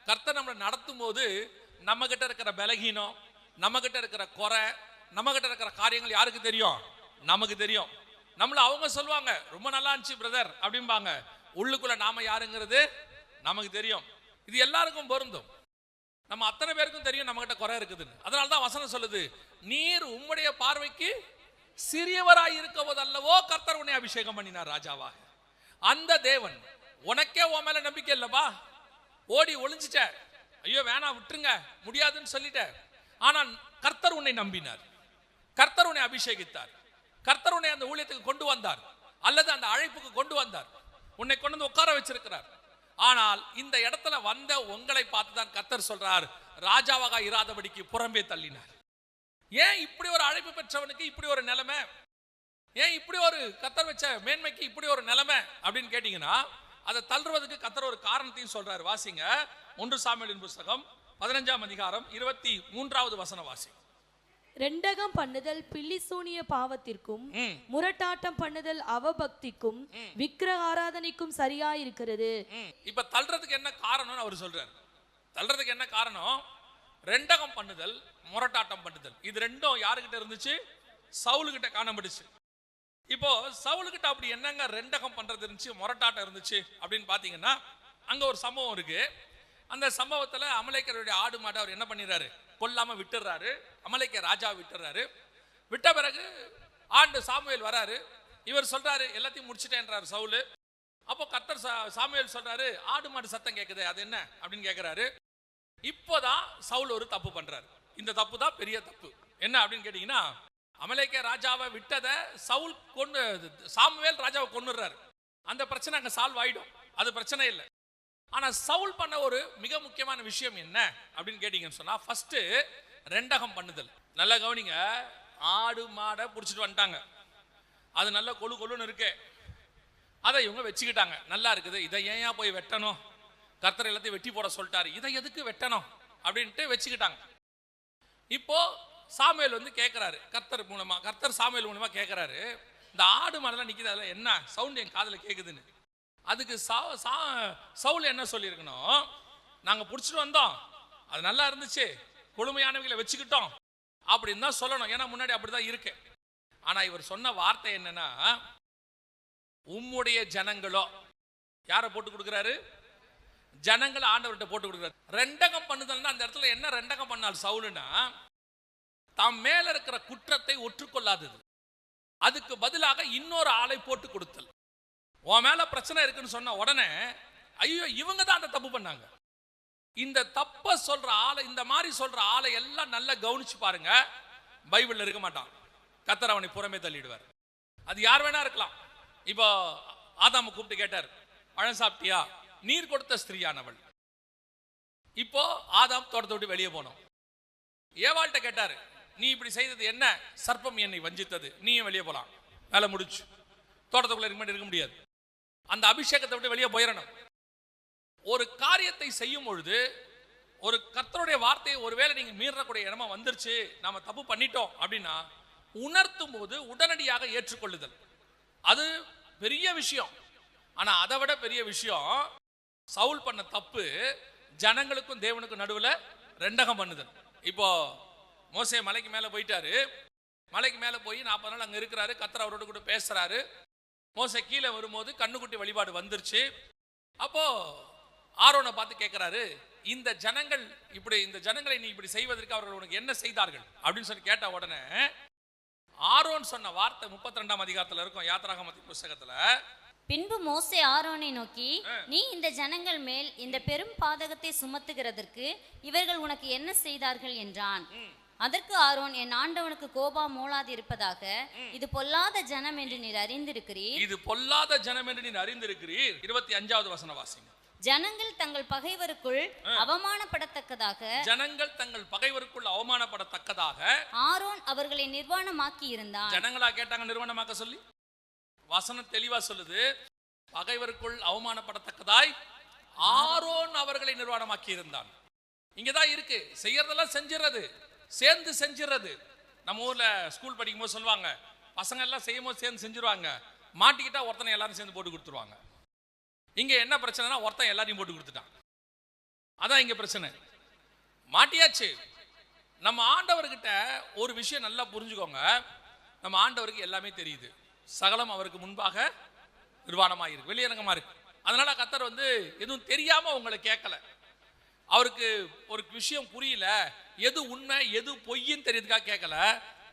கர்த்தர் நம்மளை நடத்தும் போது நம்ம கிட்ட இருக்கிற பலகீனம், நம்ம கிட்ட இருக்கிற குறை, நம்ம கிட்ட இருக்கிற காரியங்கள் யாருக்கு தெரியும்? நமக்கு தெரியும். நம்மள அவங்க சொல்லுவாங்க ரொம்ப நல்லா இருந்துச்சு பிரதர் அப்படிம்பாங்க, உள்ளுக்குள்ள நாம யாருங்கிறது நமக்கு தெரியும். இது எல்லாருக்கும் பொருந்தும். நம்ம அத்தனை பேருக்கும் தெரியும் நம்ம கிட்ட குறை இருக்குதுன்னு. அதனாலதான் வசனம் சொல்லுது, நீர் உம்முடைய பார்வைக்கு சிறியவராய் இருக்க போதல்லவோ கர்த்தர் உன்னை அபிஷேகம் பண்ணினார் ராஜாவாக. அந்த தேவன் உனக்கே உன் மேல நம்பிக்கை இல்லப்பா, ஓடி ஒளிஞ்சிட்ட, ஐயோ வேணா விட்டுருங்க முடியாதுன்னு சொல்லிட்ட. ஆனா கர்த்தர் உன்னை நம்பினார், கர்த்தர் உன்னை அபிஷேகித்தார், கர்த்தர் உன்னை அந்த ஊழியத்துக்கு கொண்டு வந்தார், அல்லது அந்த அழைப்புக்கு கொண்டு வந்தார், உன்னை கொண்டு வந்து உட்கார வச்சிருக்கிறார். ஆனால் இந்த இடத்துல வந்த உங்களை பார்த்துதான் கர்த்தர் சொல்றார், ராஜாவாக இராதபடிக்கு புறம்பே தள்ளினார். ஏன் இப்படி ஒரு அழைப்பு பெற்றவனுக்கு இப்படி ஒரு நிலைமை? ஏன் இப்படி ஒரு கர்த்தர் வச்ச மேன்மைக்கு இப்படி ஒரு நிலைமை அப்படின்னு கேட்டீங்கன்னா, அதை தள்ளுவதற்கு கர்த்தர் ஒரு காரணத்தையும் சொல்றாரு. வாசிங்க 1 சாமுவேலின் புத்தகம் 15ஆம் அதிகாரம் 23வது வசனம் வாசி. ரெண்டகம் பண்ணுதல் பில்லிசூனிய பாவத்திற்கும் முரட்டாட்டம் பண்ணுதல் அவபக்திக்கும் விக்கிரக ஆராதனைக்கும் சரியா இருக்கிறது. இப்ப தள்ளுறதுக்கு என்ன காரணம்னு அவர் சொல்றாரு. தள்ளுறதுக்கு என்ன காரணம்? ரெண்டகம் பண்ணுதல், முரட்டாட்டம் பண்ணுதல், இது ரெண்டும் யாருக்கிட்ட இருந்துச்சு? சவுலுக்கிட்ட காணப்பட்டுச்சு. இப்போ சவுலுக்கிட்ட அப்படி என்னங்க ரெண்டகம் பண்றது இருந்துச்சு, முரட்டாட்டம் இருந்துச்சு அப்படின்னு பாத்தீங்கன்னா, அங்க ஒரு சம்பவம் இருக்கு. அந்த சம்பவத்துல அமலேக்கருடைய ஆடு மாடு அவர் என்ன பண்ணிடுறாரு? கொல்லாம விட்டுறாரு. அமலேக்க ராஜா விட்டுறாரு. விட்ட பிறகு ஆண்டு சாமுவேல் வராரு. இவர் சொல்றாரு எல்லாத்தையும் முடிச்சுட்டேன்றாரு சவுலு. அப்போ கர்த்தர் சாமுவேல் சொல்றாரு, ஆடு மாடு சத்தம் கேட்குது, அது என்ன அப்படின்னு கேட்கிறாரு. இப்போதான் சவுல் ஒரு தப்பு பண்றாரு. இந்த தப்பு தான் பெரிய தப்பு. என்ன அப்படின்னு கேட்டீங்கன்னா, அமலேக்க ராஜாவை விட்டதை சவுல் கொண்டு சாமுவேல் ராஜாவை கொன்னுறாரு. அந்த பிரச்சனை அங்க சால்வ் ஆயிடும், அது பிரச்சனை இல்லை. ஆனா சவுல் பண்ண ஒரு மிக முக்கியமான விஷயம் என்ன அப்படின்னு கேட்டீங்கன்னு சொன்னா, ஃபர்ஸ்ட் ரெண்டகம் பண்ணுதல். நல்லா கவனிங்க, ஆடு மாடை பிடிச்சிட்டு வந்துட்டாங்க, அது நல்ல கொழு கொழுன்னு இருக்கு, அதை இவங்க வச்சுக்கிட்டாங்க, நல்லா இருக்குது, இதை ஏன் போய் வெட்டணும், கர்த்தர் எல்லாத்தையும் வெட்டி போட சொல்லிட்டாரு, இதை எதுக்கு வெட்டணும் அப்படின்ட்டு வச்சுக்கிட்டாங்க. இப்போ சாமுவேல் வந்து கேட்கிறாரு, கர்த்தர் சாமுவேல் மூலமா கேட்கிறாரு, இந்த ஆடு மாடெல்லாம் நிக்குது, அதில் என்ன சவுண்ட் என் காதில் கேட்குதுன்னு. அதுக்கு சவுல் என்ன சொல்லியிருக்கணும்? நாங்க பிடிச்சிட்டு வந்தோம், அது நல்லா இருந்துச்சு, கொழுமையானவங்களை வச்சுக்கிட்டோம் அப்படின்னு தான் சொல்லணும். ஏன்னா முன்னாடி அப்படிதான் இருக்கு. ஆனா இவர் சொன்ன வார்த்தை என்னன்னா, உம்முடைய ஜனங்களோ, யாரை போட்டு கொடுக்குறாரு? ஜனங்களை ஆண்டவர்கிட்ட போட்டு கொடுக்குறாரு. ரெண்டகம் பண்ணுதல்னா அந்த இடத்துல என்ன ரெண்டகம் பண்ணால் சவுலுன்னா, தாம் மேல இருக்கிற குற்றத்தை ஒற்றுக்கொள்ளாதது, அதுக்கு பதிலாக இன்னொரு ஆளை போட்டு கொடுத்தல். உன் மேல பிரச்சனை இருக்குன்னு சொன்ன உடனே, ஐயோ இவங்க தான் அந்த தப்பு பண்ணாங்க, இந்த தப்ப சொல்ற ஆளை, இந்த மாதிரி சொல்ற ஆளை எல்லாம் நல்லா கவனிச்சு பாருங்க, பைபிள்ல இருக்க மாட்டான், கர்த்தர் அவனை புறமே தள்ளிடுவார். அது யார் வேணா இருக்கலாம். இப்போ ஆதாம கூப்பிட்டு கேட்டார், பழம் சாப்பிட்டியா? நீர் கொடுத்த ஸ்திரீயானவள். இப்போ ஆதாம் தோட்டத்தை விட்டு வெளியே போனோம். ஏவாள்கிட்ட கேட்டாரு, நீ இப்படி செய்தது என்ன? சர்ப்பம் என்னை வஞ்சித்தது, நீயும் வெளியே போலாம். வேலை முடிச்சு, தோட்டத்துக்குள்ள இருக்க முடியாது. அந்த அபிஷேகத்தை விட்டு வெளியே போயிடணும். ஒரு காரியத்தை செய்யும் பொழுது ஒரு கர்த்தருடைய வார்த்தையை ஒருவேளை நீங்க மீறக்கூடிய இடமா வந்துருச்சு, நாம தப்பு பண்ணிட்டோம் அப்படின்னா உணர்த்தும் போது உடனடியாக ஏற்றுக்கொள்ளுதல், அது பெரிய விஷயம். ஆனா அதை விட பெரிய விஷயம் சவுல் பண்ண தப்பு ஜனங்களுக்கும் தேவனுக்கும் நடுவில் ரெண்டகம் பண்ணுதல். இப்போ மோசே மலைக்கு மேல போயிட்டாரு, மலைக்கு மேல போய் 40 நாள் அங்க இருக்கிறாரு, கர்த்தர் அவரோட கூட பேசுறாரு. மோசே கீழே வரும்போது கண்ணுக்குட்டி வழிபாடு வந்துருச்சு. அப்போ ஆரோனை பார்த்து கேட்கிறாரு, இந்த ஜனங்களை நீ இப்படி செய்வதற்கு அவர்கள் உனக்கு என்ன செய்தார்கள் அப்படின்னு சொல்லி கேட்ட உடனே ஆரோன் சொன்ன வார்த்தை 32ஆம் அதிகாரத்துல இருக்கும், யாத்திராகமத்தின் புத்தகத்துல. பின்பு மோசே ஆரோனை நோக்கி, நீ இந்த ஜனங்கள் மேல் இந்த பெரும் பாதகத்தை சுமத்துகிறதற்கு இவர்கள் உனக்கு என்ன செய்தார்கள் என்றான். அதற்கு ஆரோன், என் ஆண்டவனுக்கு கோபம் மூளாது இருப்பதாக, இது பொல்லாத ஜனம் என்று நீர் அறிந்திருக்கிறீர். இது பொல்லாத ஜனம் என்று நீர் அறிந்திருக்கிறீர். 25வது வசனம் வாசிங்க. ஜனங்கள் தங்கள் பகைவருக்குள் அவமானப்படத்தக்கதாக ஆரோன் அவர்களை நிர்வாணமாக்கி இருந்தான். ஜனங்களா கேட்டாங்க நிர்வாணமாக்க சொல்லி? வசனம் தெளிவா சொல்லுது, பகைவருக்குள் அவமானப்படத்தக்கதாய் ஆரோன் அவர்களை நிர்வாணமாக்கி இருந்தான். இங்கதான் இருக்கு, செய்யறதெல்லாம் செஞ்சிடறது, சேர்ந்து செஞ்சிடறது. நம்ம ஊர்ல ஸ்கூல் படிக்கும் போது சொல்லுவாங்க, பசங்க எல்லாம் செய்யும் போது சேர்ந்து செஞ்சிருவாங்க, மாட்டிக்கிட்டா ஒருத்தனை எல்லாரும் சேர்ந்து போட்டு கொடுத்துருவாங்க. இங்க என்ன பிரச்சனைனா ஒருத்தன் எல்லாரையும் போட்டு கொடுத்துட்டான், அதான் இங்க பிரச்சனை. மாட்டியாச்சு. நம்ம ஆண்டவர்கிட்ட ஒரு விஷயம் நல்லா புரிஞ்சுக்கோங்க, நம்ம ஆண்டவருக்கு எல்லாமே தெரியுது, சகலம் அவருக்கு முன்பாக நிர்வாணமாக இருக்கு, வெளியரங்கமா இருக்கு. அதனால கர்த்தர் எதுவும் தெரியாம உங்களை கேட்கல. அவருக்கு ஒரு விஷயம் புரியல, எது உண்மை எது பொய்ன்னு தெரியுதுக்காக கேட்கல.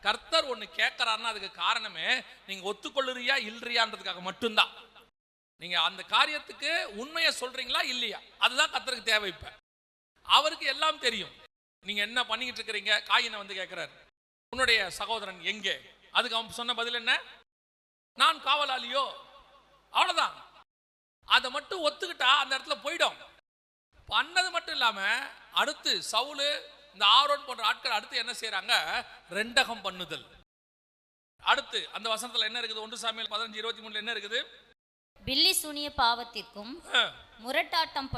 கர்த்தர் ஒண்ணு கேட்கிறாருன்னா அதுக்கு காரணமே நீங்க ஒத்துக்கொள்ளுறியா இல்லையான்றதுக்காக மட்டும்தான். நீங்க அந்த காரியத்துக்கு உண்மையை சொல்றீங்களா இல்லையா, அதுதான் கர்த்தருக்கு தேவை. இப்ப அவருக்கு எல்லாம் தெரியும். நீங்க என்ன பண்ணிக்கிட்டு இருக்கிறீங்க, காயினை கேட்கிறாரு, உன்னுடைய சகோதரன் எங்கே? அதுக்கு அவன் சொன்ன பதில் என்ன? நான் காவலாளியோ, அவ்வளவுதான். அதை மட்டும் ஒத்துக்கிட்டா அந்த இடத்துல போயிடும். பண்ணது மட்டும் இல்லாம அடுத்து சவுலு, இந்த ஆரோன் போன்ற ஆட்கள் அடுத்து என்ன செய்யறாங்க? ரெண்டகம் பண்ணுதல். அடுத்து அந்த வசனத்துல என்ன இருக்குது? 1 சாமுவேல் 15:23 என்ன இருக்குது? பில்லி சூனிய பாவத்திற்கும் முரட்டாட்டம்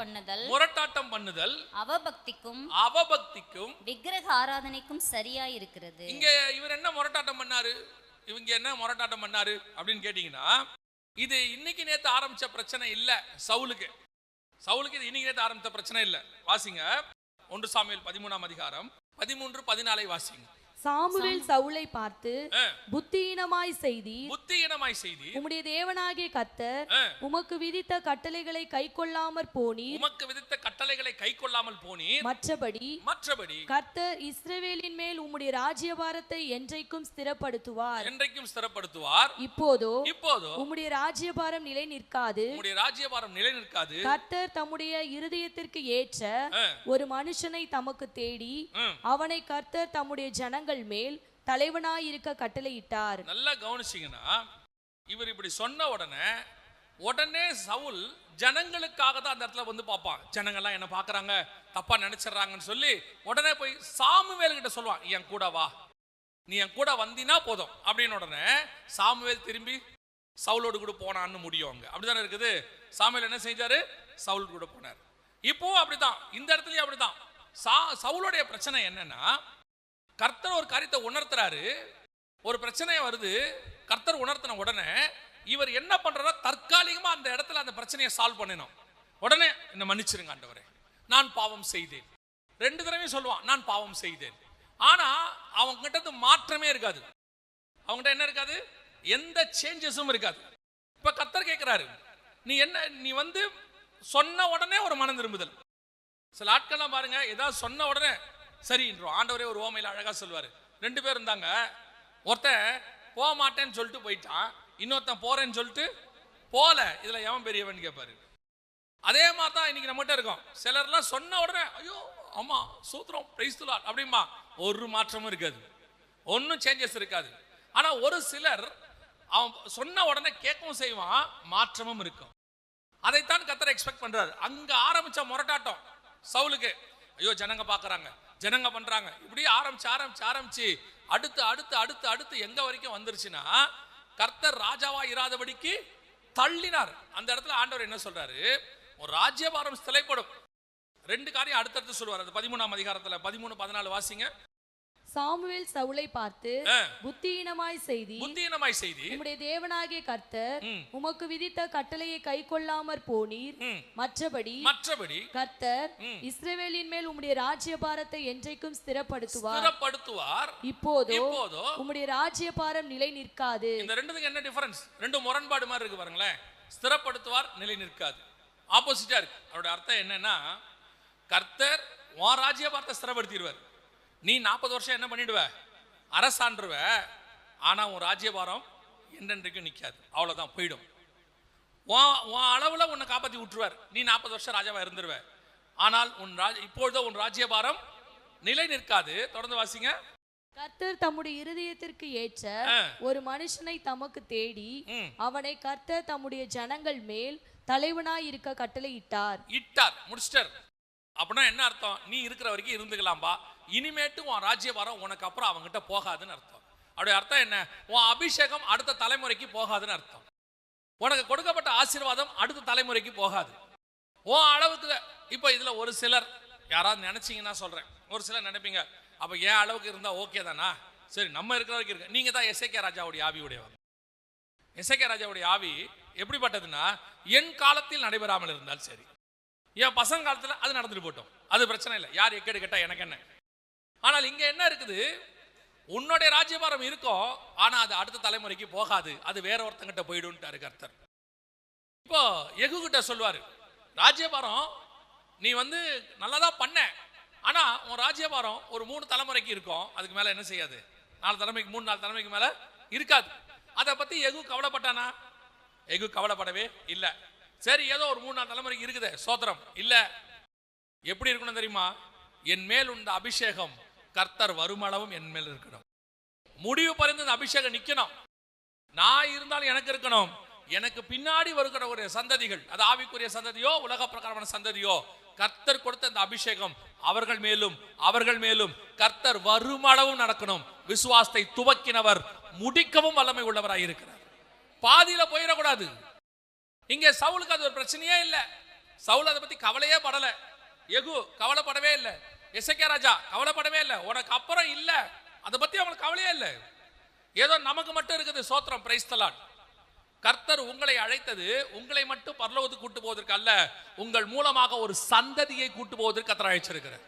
பண்ணுதல் அவபக்திக்கும் விக்கிரக ஆராதனைக்கும் சரியா இருக்கிறது. இங்க இவர் என்ன முரட்டாட்டம் பண்ணாரு, இவங்க என்ன முரட்டாட்டம் பண்ணாரு அப்படின்னு கேட்டீங்கன்னா, இது இன்னைக்கு நேத்து ஆரம்பிச்ச பிரச்சனை இல்ல. சவுலுக்கு இது இன்னைக்கு நேத்து ஆரம்பிச்ச பிரச்சனை இல்ல. வாசிங்க 1 சாமுவேல் 13ஆம் அதிகாரம் 13-14 வாசிங்க. சாமுவேல் சவுலை பார்த்து, புத்தியீனமாய் செய்தி உம்முடைய தேவனாகிய கர்த்தர் உமக்கு விதித்த கட்டளைகளை கைக்கொள்ளாமற் போனீர். மற்றபடி கர்த்தர் இஸ்ரவேலின் மேல் உம்முடைய ராஜ்யபாரத்தை என்றைக்கும் ஸ்திரப்படுத்துவார். இப்போதோ உம்முடைய ராஜ்யபாரம் நிலை நிற்காது. கர்த்தர் தம்முடைய இருதயத்திற்கு ஏற்ற ஒரு மனுஷனை தமக்கு தேடி அவனை கர்த்தர் தம்முடைய ஜனங்கள் மேல் தலைவனாய் இருக்க கட்டளையிட்டார். நல்லா கவனிச்சீங்கன்னா, இவர் இப்படி சொன்ன உடனே சவுல் ஜனங்களுக்காக தான் அந்த இடத்துல பார்ப்பான். ஜனங்கள்லாம் என்ன பார்க்கறாங்க, தப்பா நினைச்சிடறாங்கன்னு சொல்லி உடனே போய் சாமுவேல் கிட்ட சொல்லுவான், என் கூட வா, நீ என் கூட வந்தினா போதும் அப்படின்னு. உடனே சாமுவேல் திரும்பி சவுலோடு கூட போனான்னு முடியும். அங்க அப்படிதானே இருக்குது. சாமுவேல் என்ன செஞ்சாரு? சவுல் கூட போனார். இப்போ அப்படிதான், இந்த இடத்துலயும் அப்படிதான். சவுலுடைய பிரச்சனை என்னன்னா, கர்த்தர் ஒரு காரியத்தை உணர்த்துறாரு, ஒரு பிரச்சனை வருது, கர்த்தர் உணர்த்தின உடனே இவர் என்ன பண்றாரா, தற்காலிகமா அந்த இடத்துல அந்த பிரச்சனையை சால்வ் பண்ணணும். உடனே என்ன மன்னிச்சிருங்க ஆண்டவரே, நான் பாவம் செய்தேன். 2 தடவையும் சொல்லுவான், நான் பாவம் செய்தேன். ஆனா அவங்க கிட்ட மாற்றமே இருக்காது. அவங்ககிட்ட என்ன இருக்காது? எந்த சேஞ்சஸும் இருக்காது. இப்ப கர்த்தர் கேட்கிறாரு, நீ சொன்ன உடனே ஒரு மனம் திரும்புதல். சில ஆட்கள்லாம் பாருங்க, ஏதாவது சொன்ன உடனே சரி என்றும். ஆண்டவரே ஒரு ஓமையில அழகா சொல்வாரு. 2 பேர் இருந்தாங்க, ஒருத்தன் போக மாட்டேன்னு சொல்லிட்டு போயிட்டான், இன்னொருத்தன் போறேன்னு சொல்லிட்டு போல. இதுல எவன் பெரியவன் கேட்பாரு. அதே மாதிரி தான் இன்னைக்கு நம்மகிட்ட இருக்கும். சிலர்லாம் சொன்ன உடனே ஐயோ ஆமா சூத்திரம் பிரைஸ் தி லார்ட் அப்படிமா, ஒரு மாற்றமும் இருக்காது, ஒன்னும் சேஞ்சஸ் இருக்காது. ஆனா ஒரு சிலர் அவன் சொன்ன உடனே கேட்கவும் செய்வான், மாற்றமும் இருக்கும். அதைத்தான் கர்த்தர் எக்ஸ்பெக்ட் பண்றாரு. அங்க ஆரம்பிச்ச முரட்டாட்டம் சவுலுக்கு, ஐயோ ஜனங்க பாக்குறாங்க, ஜனங்க பண்றாங்க, இப்படி ஆரம்பிச்சு அடுத்து எங்க வரைக்கும் வந்துருச்சுன்னா, கர்த்தர் ராஜாவா இராதபடிக்கு தள்ளினார். அந்த இடத்துல ஆண்டவர் என்ன சொல்றாரு, ஒரு ராஜ்யபாரம் சிலைப்படும். 2 காரியம் அடுத்தடுத்து சொல்லுவார். அது 13ஆம் அதிகாரத்துல 13-14 வாசிங்க. சாமுவேல் சவுலை பார்த்து, புத்தியீனமாய் செய்தி உம்முடைய தேவனாகிய கர்த்தர் உமக்கு விதித்த கட்டளையை கைக்கொள்ளாமற் போனீர். மற்றபடி கர்த்தர் இஸ்ரவேலின் மேல் உம்முடைய ராஜ்யபாரத்தை என்றைக்கும் ஸ்திரப்படுத்துவார். இப்போதோ உம்முடைய ராஜ்யபாரம் நிலை நிற்காது. இந்த ரெண்டுத்துக்கு என்ன டிஃபரன்ஸ்? ரெண்டு முரண்பாடு மாதிரி இருக்கு பாருங்களேன். ஸ்திரப்படுத்துவார், நிலை நிற்காது. ஆப்போசிட்டா இருக்கு. அவருடைய அர்த்தம் என்னன்னா, கர்த்தர் உன் ராஜ்யபாரத்தை ஸ்திரப்படுத்திடுவார். நீ 40 வருஷம் என்ன பண்ணிடுவ? அரசாண்டுருவ. ஆனா உன் ராஜ்யபாரம் என்றென்றைக்கும் நிற்காது. அவ்வளவுதான், போயிடும். உன் அளவுல உன்னை காப்பாற்றி விட்டுருவார். நீ 40 வருஷம் ராஜாவா இருந்துருவ. ஆனால் இப்பொழுது உன் ராஜ்யபாரம் நிலை நிற்காது. தொடர்ந்து வாசிங்க. கர்த்தர் தம்முடைய இருதயத்திற்கு ஏற்ற ஒரு மனுஷனை தமக்கு தேடி அவனை கர்த்தர் தம்முடைய ஜனங்கள் மேல் தலைவனாய் இருக்க கட்டளையிட்டார். முடிச்சிட்டார். அப்படின்னா என்ன அர்த்தம்? நீ இருக்கிற வரைக்கும் இருந்துக்கலாம்பா, இனிமேட்டு உன் ராஜ்யபாரம் உனக்கு அப்புறம் அவங்ககிட்ட போகாதுன்னு அர்த்தம். அப்படியே அர்த்தம் என்ன? உன் அபிஷேகம் அடுத்த தலைமுறைக்கு போகாதுன்னு அர்த்தம். உனக்கு கொடுக்கப்பட்ட ஆசீர்வாதம் அடுத்த தலைமுறைக்கு போகாது. உன் அளவுக்கு. இப்போ இதுல ஒரு சிலர் யாராவது நினைச்சீங்கன்னா சொல்றேன், ஒரு சிலர் நினைப்பீங்க, அப்ப என் அளவுக்கு இருந்தா ஓகே தானா? சரி, நம்ம இருக்கிற வரைக்கும் இருக்கு. நீங்க தான் எசேக்கியா ராஜாவுடைய ஆவியுடையவர். எசேக்கியா ராஜாவுடைய ஆவி எப்படிப்பட்டதுன்னா, என் காலத்தில் நடைபெறாமல் இருந்தால் சரி, என் பசங்க காலத்துல அது நடந்துட்டு போட்டோம், அது பிரச்சனை இல்லை, யார் எக்கேடு கேட்டா எனக்கு என்ன. ஆனால் இங்க என்ன இருக்குது? உன்னுடைய ராஜ்யபாரம் இருக்கும், ஆனா அது அடுத்த தலைமுறைக்கு போகாது, அது வேற ஒருத்தங்கிட்ட போயிடும்ட்டாரு கர்த்தர். இப்போ எகு கிட்ட சொல்லுவாரு, ராஜ்யபாரம் நீ நல்லாதான் பண்ண, ஆனா உன் ராஜ்யபாரம் ஒரு 3 தலைமுறைக்கு இருக்கும், அதுக்கு மேல என்ன செய்யாது, 4 தலைமுறைக்கு 3-4 தலைமுறைக்கு மேல இருக்காது. அதை பத்தி எகு கவலைப்பட்டானா? எகு கவலைப்படவே இல்லை. சரி, ஏதோ ஒரு 3-4 தலைமுறைக்கு இருக்குது, சோத்திரம் இல்ல. எப்படி இருக்கணும் தெரியுமா? என் மேல் உண்ட அபிஷேகம் கர்த்தர் வருமளவும் என் மேல் இருக்கணும். முடிவு பறிந்து இந்த அபிஷேகம் நிக்கணும். நான் இருந்தாலும் எனக்கு இருக்கணும். எனக்கு பின்னாடி வருகிற ஒரு சந்ததிகள், அது ஆவிக்குரிய சந்ததியோ உலக பிரகாரமான சந்ததியோ, கர்த்தர் கொடுத்த இந்த அபிஷேகம் அவர்கள் மேலும் கர்த்தர் வருமளவும் நடக்கணும். விசுவாசத்தை துவக்கினவர் முடிக்கவும் வல்லமை உள்ளவராய் இருக்கிறார். பாதியில போயிடக்கூடாது. இங்க சவுலுக்கு அது ஒரு பிரச்சனையே இல்லை. சவுல் அதை பத்தி கவலையே படல. எகு கவலைப்படவே இல்லை. எசேக்கியா ராஜா கவலைப்படவே இல்லை. உனக்கு அப்புறம் இல்ல, அதை பத்தி அவங்களுக்கு கவலையே இல்லை. ஏதோ நமக்கு மட்டும் இருக்குது. சோத்திரம், பிரைஸ் தி லார்ட். கர்த்தர் உங்களை அழைத்தது உங்களை மட்டும் பரலோகத்துக்கு கூட்டு போவதற்கு அல்ல, உங்கள் மூலமாக ஒரு சந்ததியை கூட்டு போவதற்கு கர்த்தர் அழைச்சிருக்கிறார்.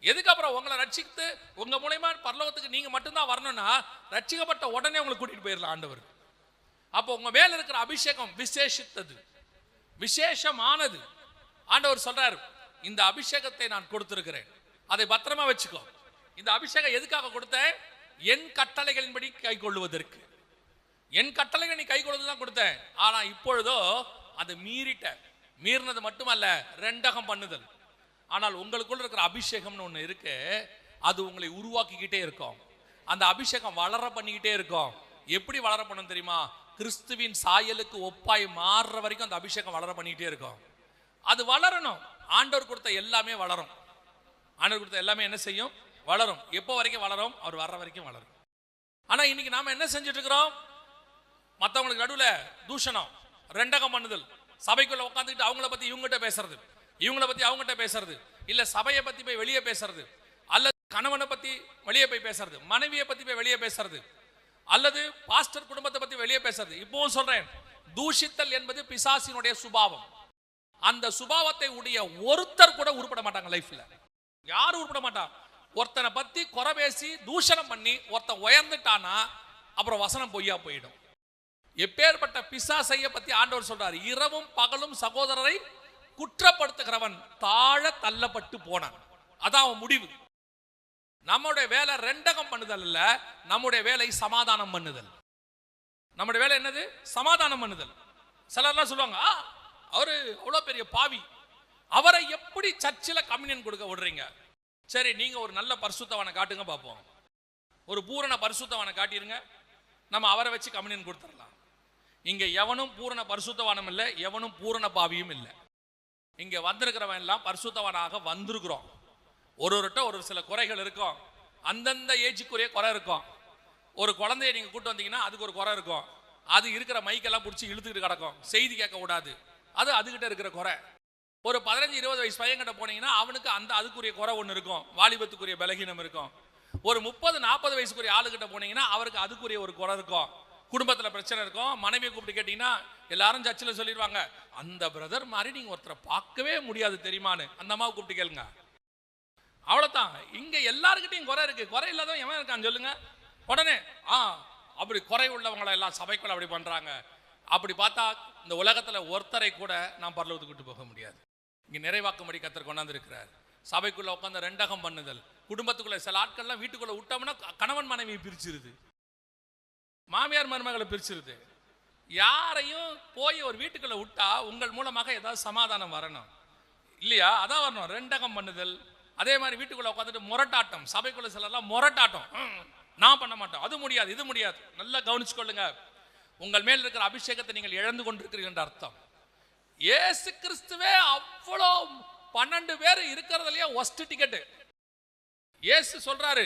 எதுக்கு? அப்புறம் உங்களை ரட்சித்து உங்க மூலமா பரலோகத்துக்கு நீங்க மட்டும்தான் வரணும்னா, ரட்சிக்கப்பட்ட உடனே உங்களை கூட்டிட்டு போயிடலாம் ஆண்டவர். அப்போ உங்க மேல இருக்கிற அபிஷேகம் விசேஷித்தது, விசேஷமானது. ஆண்டவர் சொல்றாரு, இந்த அபிஷேகத்தை நான் கொடுத்திருக்கிறேன், அதை பத்திரமா வச்சுக்கோ. இந்த அபிஷேகம் எதுக்காக கொடுத்தேன்? என் கட்டளைகளின்படி கை கொள்ளுவதற்கு. என் கட்டளைகள் நீ கை கொள்வதுதான் கொடுத்தேன். ஆனா இப்பொழுதோ அதை மீறினது மட்டுமல்ல, ரெண்டகம் பண்ணுதல். ஆனால் உங்களுக்குள்ள இருக்கிற அபிஷேகம்னு ஒண்ணு இருக்கு, அது உங்களை உருவாக்கிக்கிட்டே இருக்கும். அந்த அபிஷேகம் வளர பண்ணிக்கிட்டே இருக்கும். எப்படி வளர பண்ணும் தெரியுமா? கிறிஸ்துவின் சாயலுக்கு ஒப்பாய் மாறுற வரைக்கும் அந்த அபிஷேகம் வளர பண்ணிக்கிட்டே இருக்கும். அது வளரணும். ஆண்டவர் கொடுத்த எல்லாமே வளரும். ஆண்டவர் கொடுத்த எல்லாமே என்ன செய்யும்? வளரும். எப்போ வரைக்கும் வளரும்? அவர் வர்ற வரைக்கும் வளரும். ஆனா இன்னைக்கு நாம என்ன செஞ்சுட்டு இருக்கிறோம்? மற்றவங்களுக்கு நடுவுல தூஷணம், ரெண்டகம் பண்ணுதல், சபைக்குள்ள உட்காந்துக்கிட்டு அவங்கள பத்தி இவங்ககிட்ட பேசுறது, இவங்கள பத்தி அவங்ககிட்ட பேசுறது, இல்ல சபையை பத்தி போய் வெளியே பேசுறது, அல்லது கணவனை பத்தி வெளியே போய் பேசுறது, மனைவியை பத்தி போய் வெளியே பேசுறது, அல்லது பாஸ்டர் குடும்பத்தை பத்தி வெளியே பேசுறது. இப்பவும் சொல்றேன், தூஷித்தல் என்பது பிசாசினுடைய சுபாவம். அந்த சுபாவத்தை உடைய ஒருத்தர் கூட உருப்பட மாட்டாங்க லைஃப்ல. யாரும் உருப்பட மாட்டான். ஒருத்தனை பத்தி குறை பேசி தூஷணம் பண்ணி ஒருத்தன் உயர்ந்துட்டானா அப்புறம் வசனம் பொய்யா போயிடும். எப்பேற்பட்ட பிசாசைய பத்தி ஆண்டவர் சொல்றாரு, இரவும் பகலும் சகோதரரை குற்றப்படுத்துகிறவன் தாழ தள்ளப்பட்டு போனான். அதான் அவன் முடிவு. நம்முடைய வேலை ரெண்டகம் பண்ணுதல் இல்ல, நம்முடைய வேலை சமாதானம் பண்ணுதல். நம்முடைய வேலை என்னது? சமாதானம் பண்ணுதல். சிலர்லாம் சொல்லுவாங்க, அவரு அவ்வளவு பெரிய பாவி, அவரை எப்படி சர்ச்சில் கம்யூனியன் கொடுக்க விடுறீங்க? சரி, நீங்க ஒரு நல்ல பரிசுத்தவனை காட்டுங்க பார்ப்போம். ஒரு பூரண பரிசுத்தவனை காட்டிருங்க, நம்ம அவரை வச்சு கம்யூனியன் கொடுத்துடலாம். இங்க எவனும் பூரண பரிசுத்தவானம் இல்லை, எவனும் பூரண பாவியும் இல்லை. இங்க வந்திருக்கிறவன் எல்லாம் பரிசுத்தவனாக வந்திருக்கிறோம். ஒருவர்கிட்ட ஒரு சில குறைகள் இருக்கும். அந்தந்த ஏஜுக்குரிய குறை இருக்கும். ஒரு குழந்தைய நீங்க கூட்டு வந்தீங்கன்னா அதுக்கு ஒரு குறை இருக்கும். அது இருக்கிற மைக்கெல்லாம் பிடிச்சி இழுத்துக்கிட்டு கிடக்கும், செய்தி கேட்க கூடாது. அது அதுகிட்ட இருக்கிற குறை. ஒரு 15-20 வயசு பையன்கிட்ட போனீங்கன்னா அவனுக்கு அதுக்குரிய குறை ஒன்று இருக்கும், வாலிபத்துக்குரிய பலகீனம் இருக்கும். ஒரு 30-40 வயசுக்குரிய ஆளுகிட்ட போனீங்கன்னா அவருக்கு அதுக்குரிய ஒரு குறை இருக்கும், குடும்பத்தில் பிரச்சனை இருக்கும். மனைவியை கூப்பிட்டு கேட்டீங்கன்னா எல்லாரும் சர்ச்சில் சொல்லிடுவாங்க, அந்த பிரதர் மாதிரி நீங்க ஒருத்தரை பார்க்கவே முடியாது தெரியுமான்னு. அந்த அம்மாவை கூப்பிட்டு கேளுங்க. அவ்வளவுதான். இங்க எல்லாருக்கிட்டையும் குறை இருக்கு. குறை இல்லாதவன் எவன் இருக்கான்னு சொல்லுங்க. உடனே அப்படி குறை உள்ளவங்களை எல்லாம் சபைக்குள்ள அப்படி பண்றாங்க. அப்படி பார்த்தா இந்த உலகத்துல ஒருத்தரை கூட நாம் பரலோகத்துக்கு விட்டு போக முடியாது. இங்க நிறைவாக்கும்படி கர்த்தர் கொண்டாந்து இருக்கிறார். சபைக்குள்ள உட்காந்து ரெண்டகம் பண்ணுதல், குடும்பத்துக்குள்ள சில ஆட்கள்லாம் வீட்டுக்குள்ள விட்டோம்னா கணவன் மனைவி பிரிச்சிருது, மாமியார் மருமகளை பிரிச்சிருது. யாரையும் போய் ஒரு வீட்டுக்குள்ள விட்டா உங்கள் மூலமாக ஏதாவது சமாதானம் வரணும் இல்லையா? அதான் வரணும், ரெண்டகம் பண்ணுதல். அதே மாதிரி வீட்டுக்குள்ள உட்காந்துட்டு முரட்டாட்டம், சபைக்குள்ள சிலர்லாம் முரட்டாட்டம், நான் பண்ண மாட்டோம், அது முடியாது இது முடியாது. நல்லா கவனிச்சுக்கொள்ளுங்க, உங்கள் மேல் இருக்கிற அபிஷேகத்தை நீங்கள் இழந்து கொண்டிருக்கிறீர்கள் என்ற அர்த்தம். இயேசு கிறிஸ்துவே அவ்வளோ 12 பேர் இருக்கிறதுலயே ஒஸ்ட் டிக்கெட். இயேசு சொல்றாரு,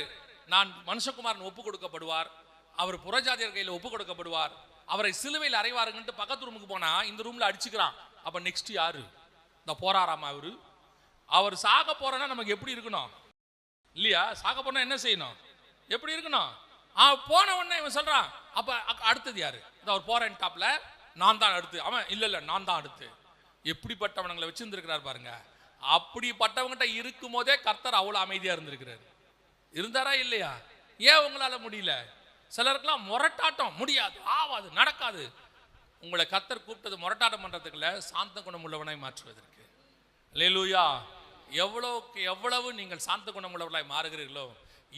நான் மனுஷகுமாரன் ஒப்பு கொடுக்கப்படுவார், அவர் புறஜாதியர் கையில் ஒப்பு கொடுக்கப்படுவார், அவரை சிலுவையில் அறைவாருங்கன்ட்டு பக்கத்து ரூமுக்கு போனா இந்த ரூம்ல அடிச்சுக்கிறான். அப்ப நெக்ஸ்ட் யாரு? இந்த போராராமா அவரு. அவர் சாக போறனா நமக்கு எப்படி இருக்கணும் இல்லையா? சாக போனா என்ன செய்யணும், எப்படி இருக்கணும்? போன உடனே இவன் சொல்றான், அப்ப அடுத்தது யாரு? அவர் போறேன் டாப்ல நான் தான் அடுத்து. அவன் இல்ல நான் தான் அடுத்து. எப்படிப்பட்டவங்களை வச்சிருந்திருக்கிறார் பாருங்க. அப்படிப்பட்டவங்கிட்ட இருக்கும் போதே கர்த்தர் அவ்வளவு அமைதியா இருந்திருக்கிறார். இருந்தாரா இல்லையா? ஏன் உங்களால முடியல? சிலருக்குலாம் முரட்டாட்டம், முடியாது, ஆவாது, நடக்காது. உங்களை கர்த்தர் கூப்பிட்டது முரட்டாட்டம் பண்றதுக்குள்ள சாந்த குணம் உள்ளவனாய் மாற்றுவதற்கு. அல்லேலூயா. எவ்வளவுக்கு எவ்வளவு நீங்கள் சாந்த குணம் உள்ளவர்களாய் மாறுகிறீர்களோ,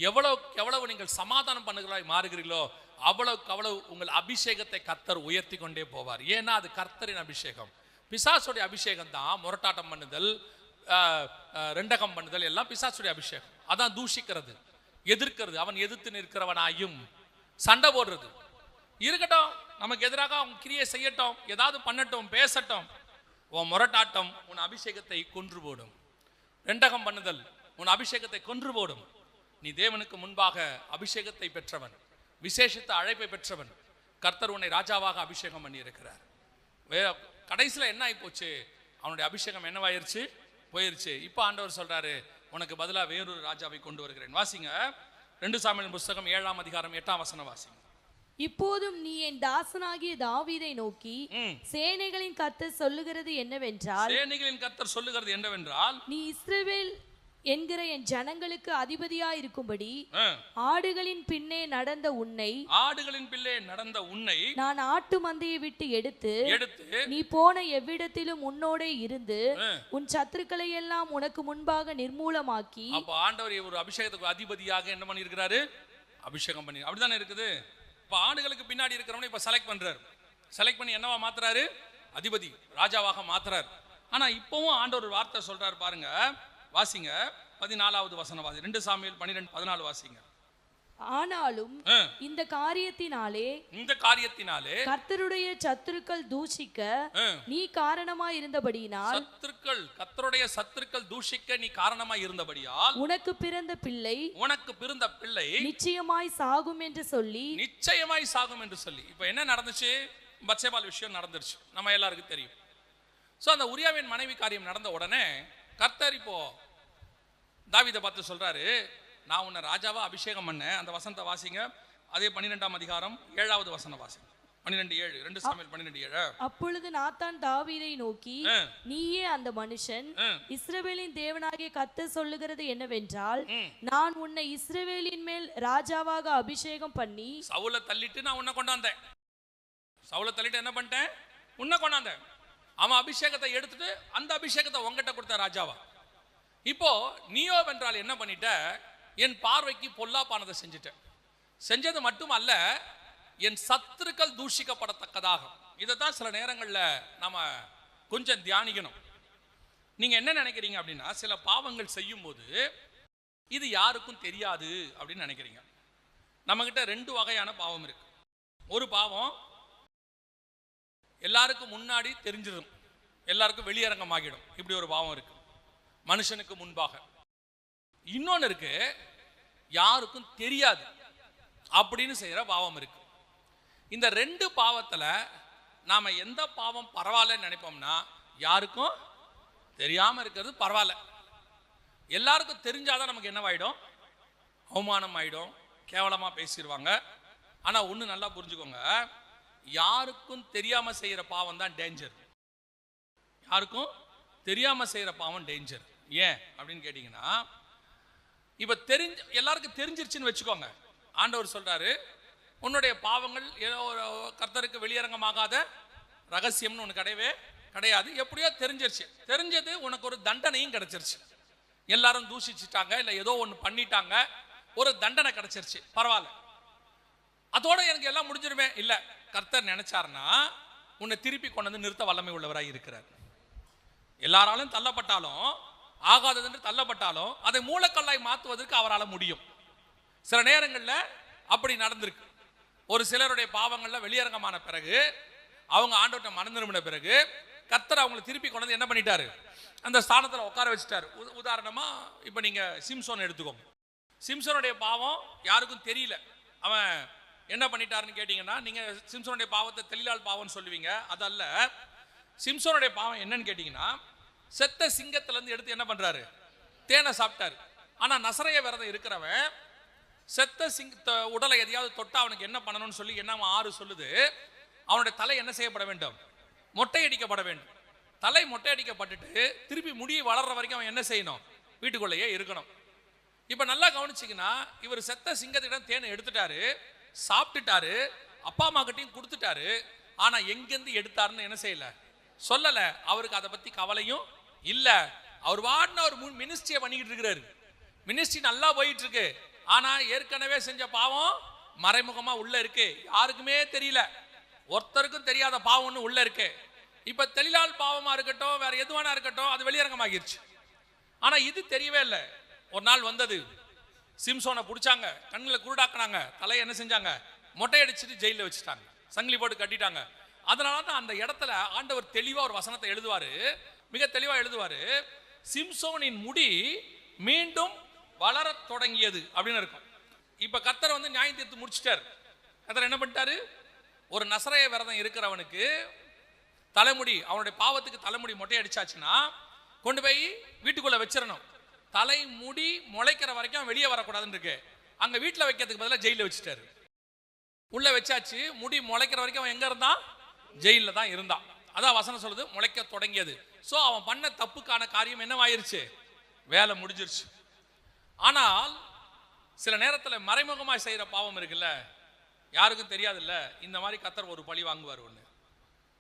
எவ்வளவுக்கு எவ்வளவு நீங்கள் சமாதானம் பண்ணுகிறவர்களாய் மாறுகிறீர்களோ, அவ்வளவுக்கு அவ்வளவு உங்கள் அபிஷேகத்தை கர்த்தர் உயர்த்தி கொண்டே போவார். ஏன்னா அது கர்த்தரின் அபிஷேகம். பிசாசுடைய அபிஷேகம் தான் முரட்டாட்டம் பண்ணுதல், ரெண்டகம் பண்ணுதல் எல்லாம் பிசாசுடைய அபிஷேகம். அதான் தூஷிக்கிறது, எதிர்க்கிறது, அவன் எதிர்த்து நிற்கிறவனாயும் சண்டை போடுறது. இருக்கட்டும், நமக்கு எதிராக அவன் கிரியை செய்யட்டும், ஏதாவது பண்ணட்டும், பேசட்டும். உன் முரட்டாட்டம் உன் அபிஷேகத்தை கொன்று போடும். ரெண்டகம் பண்ணுதல் உன் அபிஷேகத்தை கொன்று போடும். நீ தேவனுக்கு முன்பாக அபிஷேகத்தை பெற்றவன், விசேஷித்த அழைப்பை பெற்றவன். கர்த்தர் உன்னை ராஜாவாக அபிஷேகம் பண்ணி இருக்கிறார். கடைசியில் என்ன ஆகி போச்சு? அவனுடைய அபிஷேகம் என்னவாயிருச்சு? போயிருச்சு. இப்போ ஆண்டவர் சொல்றாரு, உனக்கு பதிலாக வேறொரு ராஜாவை கொண்டு வருகிறேன். வாசிங்க 2 சாமுவேல் புஸ்தகம் 7ஆம் அதிகாரம் 8ஆம் வசனம் வாசிங்க. இப்போதும் நீ என் தாசனாகிய தாவீதை நோக்கி, சேனைகளின் கர்த்தர் சொல்லுகிறது என்னவென்றால், சேனைகளின் கர்த்தர் சொல்லுகிறது என்னவென்றால், நீ இஸ்ரவேல் என்கிற என் ஜனங்களுக்கு அதிபதியாய் இருக்கும்படி ஆடுகளின் பின்னே நடந்த உன்னை நான் ஆட்டு மந்தையை விட்டு எடுத்து நீ போன எவ்விடத்திலும் உன்னோட இருந்து உன் சத்துருக்களை எல்லாம் உனக்கு முன்பாக நிர்மூலமாக்கி. அப்ப ஆண்டவர் ஒரு அபிஷேகத்துக்கு அதிபதியாக என்ன பண்ணி இருக்கிறாரு? அபிஷேகம் பண்ணி. அப்படிதானே இருக்குது. இப்ப ஆடுகளுக்கு பின்னாடி இருக்கிறவனை இப்ப செலக்ட் பண்றாரு. செலக்ட் பண்ணி என்னவா மாத்துறாரு? அதிபதி, ராஜாவாக மாத்துறாரு. ஆனா இப்பவும் ஆண்டவர் ஒரு வார்த்தை சொல்றாரு பாருங்க. வாசிங்க 14வது வசனம் வாசி. 2 சாமுவேல் 12:14 வாசிங்க. ஆனாலும் இந்த காரியத்தினாலே கர்த்தருடைய சத்துருக்கள் தூஷிக்க நீ காரணமாய் இருந்தபடியினால், கர்த்தருடைய சத்துருக்கள் தூஷிக்க நீ காரணமாய் இருந்தபடியால் உனக்கு பிறந்த பிள்ளை நிச்சயமாய் சாகும் என்று சொல்லி. இப்ப என்ன நடந்துச்சு? பத்சேபால் விஷயம் நடந்துருச்சு, நம்ம எல்லாருக்கும் தெரியும். சோ அந்த உரியாவின் மனைவி காரியம் நடந்த உடனே கர்த்தர் இப்போ தாவீதை பார்த்து சொல்றாரு, நான் உன்னை ராஜாவா அபிஷேகம் பண்ணேன். அந்த வசனத்தை வாசிங்க. அதே 12ஆம் அதிகாரம் 7வது வசனம் வாசிங்க. 12:7. 2 சாமுவேல் 12:7. அப்பொழுது நாத்தான் தாவீதை நோக்கி, நீயே அந்த மனுஷன், இஸ்ரவேலின் தேவனாகிய கர்த்தர் சொல்லுகிறது என்னவென்றால், நான் உன்னை இஸ்ரவேலின் மேல் ராஜாவாக அபிஷேகம் பண்ணி. சவுலை தள்ளிட்டு நான் உன்னை கொண்டாந்தேன். சவுலை தள்ளிட்டு என்ன பண்ணிட்டேன்? உன்னை கொண்டாந்தேன். அவன் அபிஷேகத்தை எடுத்துட்டு அந்த அபிஷேகத்தை உங்ககிட்ட கொடுத்த ராஜாவா. இப்போ நீயோ வென்றால் என்ன பண்ணிட்ட? என் பார்வைக்கு பொல்லாப்பானதை செஞ்சுட்டேன். செஞ்சது மட்டும் அல்ல, என் சத்துருக்கள் தூஷிக்கப்படத்தக்கதாக. இதைத்தான் சில நேரங்களில் நம்ம கொஞ்சம் தியானிக்கணும். நீங்க என்ன நினைக்கிறீங்க அப்படின்னா, சில பாவங்கள் செய்யும் போது இது யாருக்கும் தெரியாது அப்படின்னு நினைக்கிறீங்க. நம்ம கிட்ட 2 வகையான பாவம் இருக்கு. ஒரு பாவம் எல்லாருக்கும் முன்னாடி தெரிஞ்சிடும், எல்லாருக்கும் வெளியரங்கமாகிடும். இப்படி ஒரு பாவம் இருக்கு, மனுஷனுக்கு முன்பாக. இன்னொன்னு இருக்கு, யாருக்கும் தெரியாது அப்படின்னு செய்யற பாவம் இருக்கு. இந்த 2 பாவத்துல நாம எந்த பாவம் பரவாயில்லன்னு நினைப்போம்னா, யாருக்கும் தெரியாம இருக்கிறது பரவாயில்ல. எல்லாருக்கும் தெரிஞ்சாதான் நமக்கு என்னவாயிடும்? அவமானம் ஆயிடும், கேவலமா பேசிடுவாங்க. ஆனா ஒண்ணு நல்லா புரிஞ்சுக்கோங்க, யாருக்கும் தெரியாம செய்யற பாவம் தான் டேஞ்சர். யாருக்கும் தெரியாம செய்யற பாவம் டேஞ்சர். ஏன் அப்படின்னு கேட்டீங்கன்னா, இப்ப எல்லாருக்கும் தெரிஞ்சிருச்சுன்னு வச்சுக்கோங்க. ஆண்டவர் சொல்றாரு, உன்னுடைய பாவங்கள் ஏதோ ஒரு கர்த்தருக்கு வெளியரங்கமாகாத ரகசியம்னு ஒன்று கிடையவே கிடையாது. எப்படியோ தெரிஞ்சிருச்சு. தெரிஞ்சது உனக்கு ஒரு தண்டனையும் கிடைச்சிருச்சு. எல்லாரும் தூஷிச்சுட்டாங்க, இல்லை ஏதோ ஒன்று பண்ணிட்டாங்க, ஒரு தண்டனை கிடைச்சிருச்சு, பரவாயில்ல, அதோட எனக்கு எல்லாம் முடிஞ்சிருமே. இல்லை, கர்த்தர் நினைச்சாருன்னா உன்னை திருப்பி கொண்டு வந்து நிறுத்த வல்லமை உள்ளவராக இருக்கிறார். எல்லாராலும் தள்ளப்பட்டாலும், ஆகாதது என்று தள்ளப்பட்டாலும், அதை மூலக்கல்லாய் மாற்றுவதற்கு அவரால் முடியும். சில நேரங்களில் அப்படி நடந்திருக்கு. ஒரு சிலருடைய பாவங்கள்ல வெளியரங்கமான பிறகு, அவங்க ஆண்டவர்கிட்ட மனம் திரும்பின பிறகு, கர்த்தர் அவங்களை திருப்பி கொண்டு வந்து என்ன பண்ணிட்டாரு? அந்த ஸ்தானத்தில் உட்கார வச்சுட்டாரு. உதாரணமா இப்ப நீங்க சிம்சோன் எடுத்துக்கோங்க. சிம்சோனுடைய பாவம் யாருக்கும் தெரியல. அவன் என்ன பண்ணிட்டாருன்னு கேட்டீங்கன்னா, நீங்க சிம்சோனுடைய பாவத்தை தெளிலால் பாவம்னு சொல்லுவீங்க. அதல்ல, சிம்சோனுடைய பாவம் என்னன்னு கேட்டீங்கன்னா, செத்த சிங்கத்துல இருந்து எடுத்து என்ன பண்றாரு? தேனை சாப்பிட்டாரு. ஆனா நசரேய விரதம் இருக்கிறவன் செத்த உடலை எதையாவது தொட்டா அவனுக்கு என்ன பண்ணணும்னு சொல்லி என்ன 6 சொல்லுது, அவனுடைய தலை என்ன செய்யப்பட வேண்டும்? மொட்டை அடிக்கப்பட வேண்டும். தலை மொட்டை அடிக்கப்பட்டுட்டு திருப்பி முடி வளர்ற வரைக்கும் அவன் என்ன செய்யணும்? வீட்டுக்குள்ளேயே இருக்கணும். இப்ப நல்லா கவனிச்சிங்கன்னா, இவர் செத்த சிங்கத்திடம் தேனை எடுத்துட்டாரு, சாப்பிட்டுட்டாரு, அப்பா அம்மா கிட்டையும் கொடுத்துட்டாரு. ஆனா எங்கிருந்து எடுத்தாருன்னு என்ன செய்யல, சொல்லல. அவருக்கு அதை பத்தி கவலையும் இல்ல. அவர் வாடின ஒரு மினிஸ்ட்ரியை பண்ணிக்கிட்டு இருக்கிறாரு. மினிஸ்ட்ரி நல்லா போயிட்டு இருக்கு. ஆனா ஏற்கனவே செஞ்ச பாவம் மறைமுகமா உள்ள இருக்கு, யாருக்குமே தெரியல. ஒருத்தருக்கும் தெரியாத பாவம்னு உள்ள இருக்கு. இப்ப தெளிலால் பாவமா இருக்கட்டும், வேற எதுவானா இருக்கட்டும், அது வெளியரங்கமாகிருச்சு. ஆனா இது தெரியவே இல்லை. ஒரு நாள் வந்தது, சிம்சோனை பிடிச்சாங்க, கண்ணில் குருடாக்குனாங்க, தலையை என்ன செஞ்சாங்க? மொட்டை அடிச்சுட்டு ஜெயில வச்சுட்டாங்க, சங்கிலி போட்டு கட்டிட்டாங்க. அதனாலதான் அந்த இடத்துல ஆண்டவர் தெளிவா ஒரு வசனத்தை எழுதுவாரு, மிக தெளிவா எழுதுவாரு. சிம்சோனின் முடி மீண்டும் வளர தொடங்கியது அப்படின்னு இருக்கும். இப்ப கர்த்தர் வந்து நியாயம் தீர்த்து முடிச்சிட்டார். கர்த்தர் என்ன பண்ணிட்டாரு? ஒரு நசரேய விரதம் இருக்கிறவனுக்கு தலைமுடி, அவனுடைய பாவத்துக்கு தலைமுடி மொட்டை அடிச்சாச்சுன்னா கொண்டு போய் வீட்டுக்குள்ள வச்சிடணும். தலைமுடி முளைக்கிற வரைக்கும் வெளியே வரக்கூடாதுன்னு இருக்கு. அங்க வீட்டுல வைக்கிறதுக்கு பதிலாக ஜெயில வச்சுட்டாரு. உள்ள வச்சாச்சு, முடி முளைக்கிற வரைக்கும் அவன் எங்க இருந்தான்? ஜெயில தான் இருந்தான். அதான் வசனம் சொல்லுது, முளைக்க தொடங்கியது. சோ அவன் பண்ண தப்புக்கான காரியம் என்னவாயிருச்சு? வேலை முடிஞ்சிருச்சு. ஆனால் சில நேரத்தில் மறைமுகமாய் செய்யற பாவம் இருக்குல்ல, யாருக்கும் தெரியாதுல்ல. இந்த மாதிரி கர்த்தர் ஒரு பழி வாங்குவார்,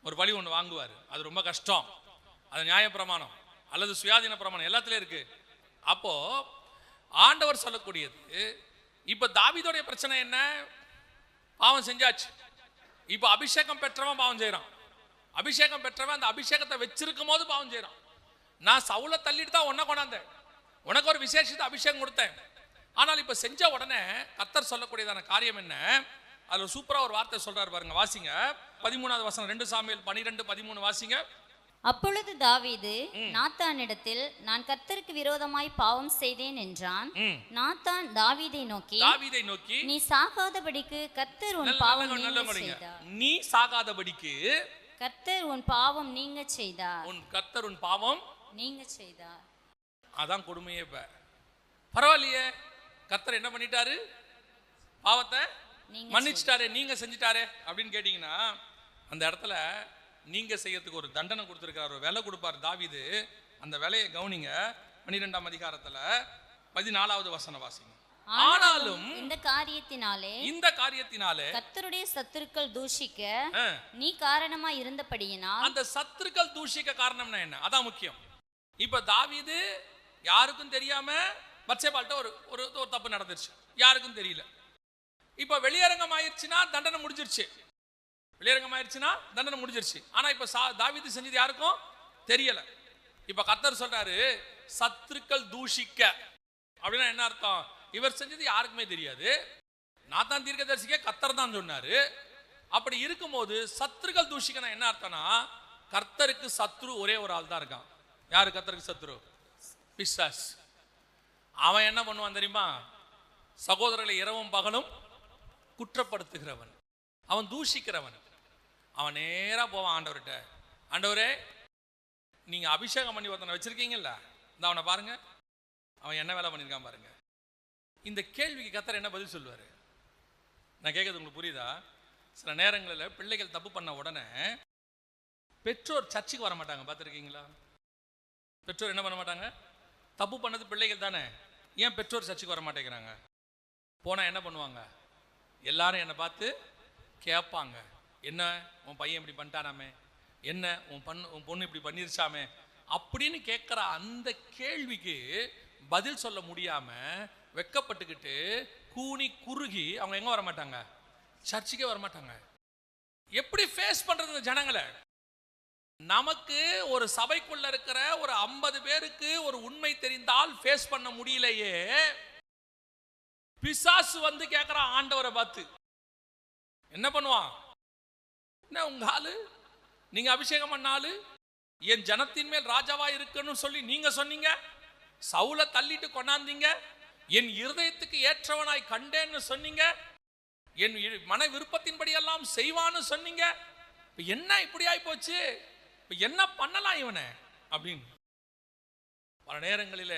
ஒரு பழி ஒன்று வாங்குவார். அது ரொம்ப கஷ்டம். அது நியாயப்பிரமாணம் அல்லது சுயாதீன பிரமாணம் எல்லாத்துலயும் இருக்கு. அப்போ ஆண்டவர் சொல்லக்கூடியது, இப்ப தாவீதுடைய பிரச்சனை என்ன? பாவம் செஞ்சாச்சு. இப்ப அபிஷேகம் பெற்றவன் பாவம் செய்யறான். அபிஷேகம் பெற்றவன் அந்த அபிஷேகத்தை வச்சிருக்கும் போது பாவம் செய்யறான். நான் சவுலை தள்ளிட்டு தான் உன்னை கொண்டாந்தேன், உனக்கு ஒரு விசேஷத்தை அபிஷேகம் கொடுத்தேன். ஆனால் இப்ப செஞ்ச உடனே கர்த்தர் சொல்லக்கூடியதான காரியம் என்ன? அதுல சூப்பரா ஒரு வார்த்தை சொல்றாரு பாருங்க, வாசிங்க 13வது வசனம், 2 சாமுவேல் 12:13 வாசிங்க. அப்பொழுது தாவீது நாத்தானிடத்தில், நான் கர்த்தருக்கு விரோதமாய் பாவம் செய்தேன் என்றான். நாத்தான் தாவீதை நோக்கி, நீ சாகாதபடிக்கு கர்த்தர் உன் பாவம் நீங்க செய்தார். நீ சாகாதபடிக்கு கர்த்தர் உன் பாவம் நீங்க செய்தார். கர்த்தர் உன் பாவம் நீங்க செய்தார். அதான் கொடுமையே. இப்ப பரவாயில்லையே, கர்த்தர் என்ன பண்ணிட்டாரு? பாவத்தை மன்னிச்சிட்டாரு, நீங்க செஞ்சிட்டாரு அப்படின்னு கேட்டீங்கன்னா, அந்த இடத்துல நீங்க செய்யறதுக்கு ஒரு தண்டனை கொடுத்திருக்காரு, ஒரு வேலை கொடுப்பார் தாவீது. அந்த வேலையை கவனிங்க. 12ஆம் அதிகாரத்துல 14வது வசனம் வாசிங்க. ஆனாலும் இந்த காரியத்தினாலே கர்த்தருடைய சத்துருக்கள் தூஷிக்க நீ காரணமா இருந்தபடியினால். அந்த சத்துருக்கள் தூஷிக்க காரணம்னா என்ன? அதான் முக்கியம். இப்ப தாவீது யாருக்கும் தெரியாம பத்சேபாள்கிட்ட ஒரு தப்பு நடந்துருச்சு, யாருக்கும் தெரியல. இப்ப வெளியரங்கம் ஆயிடுச்சுன்னா தண்டனை முடிஞ்சிருச்சு. வெளியரங்கம் ஆயிடுச்சுன்னா தண்டனை முடிஞ்சிருச்சு. ஆனா இப்ப தாவீது செஞ்சது யாருக்கும் தெரியல. இப்ப கர்த்தர் சொல்றாரு, சத்துருக்கள் தூஷிக்க அப்படின்னா என்ன அர்த்தம்? இவர் செஞ்சது யாருக்குமே தெரியாது. நாத்தான் தீர்க்கதரிசிக்கே கர்த்தர் தான் சொன்னாரு. அப்படி இருக்கும்போது சத்துருக்கள் தூஷிக்கனா என்ன அர்த்தம்னா, கர்த்தருக்கு சத்ரு ஒரே ஒரு ஆள் தான் இருக்கான். யாரு கர்த்தருக்கு சத்ரு? பிசாசு. அவன் என்ன பண்ணுவான் தெரியுமா? சகோதரர்களை இரவும் பகலும் குற்றப்படுத்துகிறவன், அவன் தூஷிக்கிறவன். அவன் நேரா போவான் ஆண்டவர்கிட்ட, ஆண்டவரே நீங்க அபிஷேகம் பண்ணி ஒருத்தனை வச்சிருக்கீங்கல்ல, இந்த அவனை பாருங்க, அவன் என்ன வேலை பண்ணியிருக்கான் பாருங்க. இந்த கேள்விக்கு கர்த்தர் என்ன பதில் சொல்லுவாரு? நான் கேட்கறது உங்களுக்கு புரியுதா? சில நேரங்களில் பிள்ளைகள் தப்பு பண்ண உடனே பெற்றோர் சர்ச்சுக்கு வர மாட்டாங்க, பார்த்துருக்கீங்களா? பெற்றோர் என்ன பண்ண மாட்டாங்க? தப்பு பண்ணது பிள்ளைகள் தானே, ஏன் பெற்றோர் சர்ச்சுக்கு வர மாட்டேங்கிறாங்க? போனால் என்ன பண்ணுவாங்க? எல்லாரும் என்னை பார்த்து கேட்பாங்க, என்ன உன் பையன் இப்படி பண்ணிட்டானாமே, என்ன உன் பொண்ணு இப்படி பண்ணிருச்சாமே அப்படின்னு கேட்குற அந்த கேள்விக்கு பதில் சொல்ல முடியாம வெக்கப்பட்டுக்கிட்டு கூனி குறுகி அவங்க எங்க வர மாட்டாங்க? சர்ச்சுக்கே வர மாட்டாங்க. எப்படி ஃபேஸ் பண்றது இந்த ஜனங்களை? நமக்கு ஒரு சபைக்குள்ள இருக்கிற ஒரு 50 பேருக்கு ஒரு உண்மை தெரிந்தால் ஃபேஸ் பண்ண முடியலையே, பிசாசு வந்து கேட்கிறான் ஆண்டவரை பார்த்து. என்ன பண்ணுவான்? என்ன உங்க ஆளு, நீங்க அபிஷேகம் பண்ணாலு என் ஜனத்தின் மேல் ராஜாவா இருக்குன்னு சொல்லி நீங்க சொன்னீங்க, சவுலை தள்ளிட்டு கொண்டாந்தீங்க, என் இருதயத்துக்கு ஏற்றவனாய் கண்டேன்னு சொன்னீங்க, என் மன விருப்பத்தின்படி எல்லாம் செய்வான்னு சொன்னீங்க, என்ன இப்படி ஆகி போச்சு, என்ன பண்ணலாம் இவனை அப்படின்னு. பல நேரங்களில்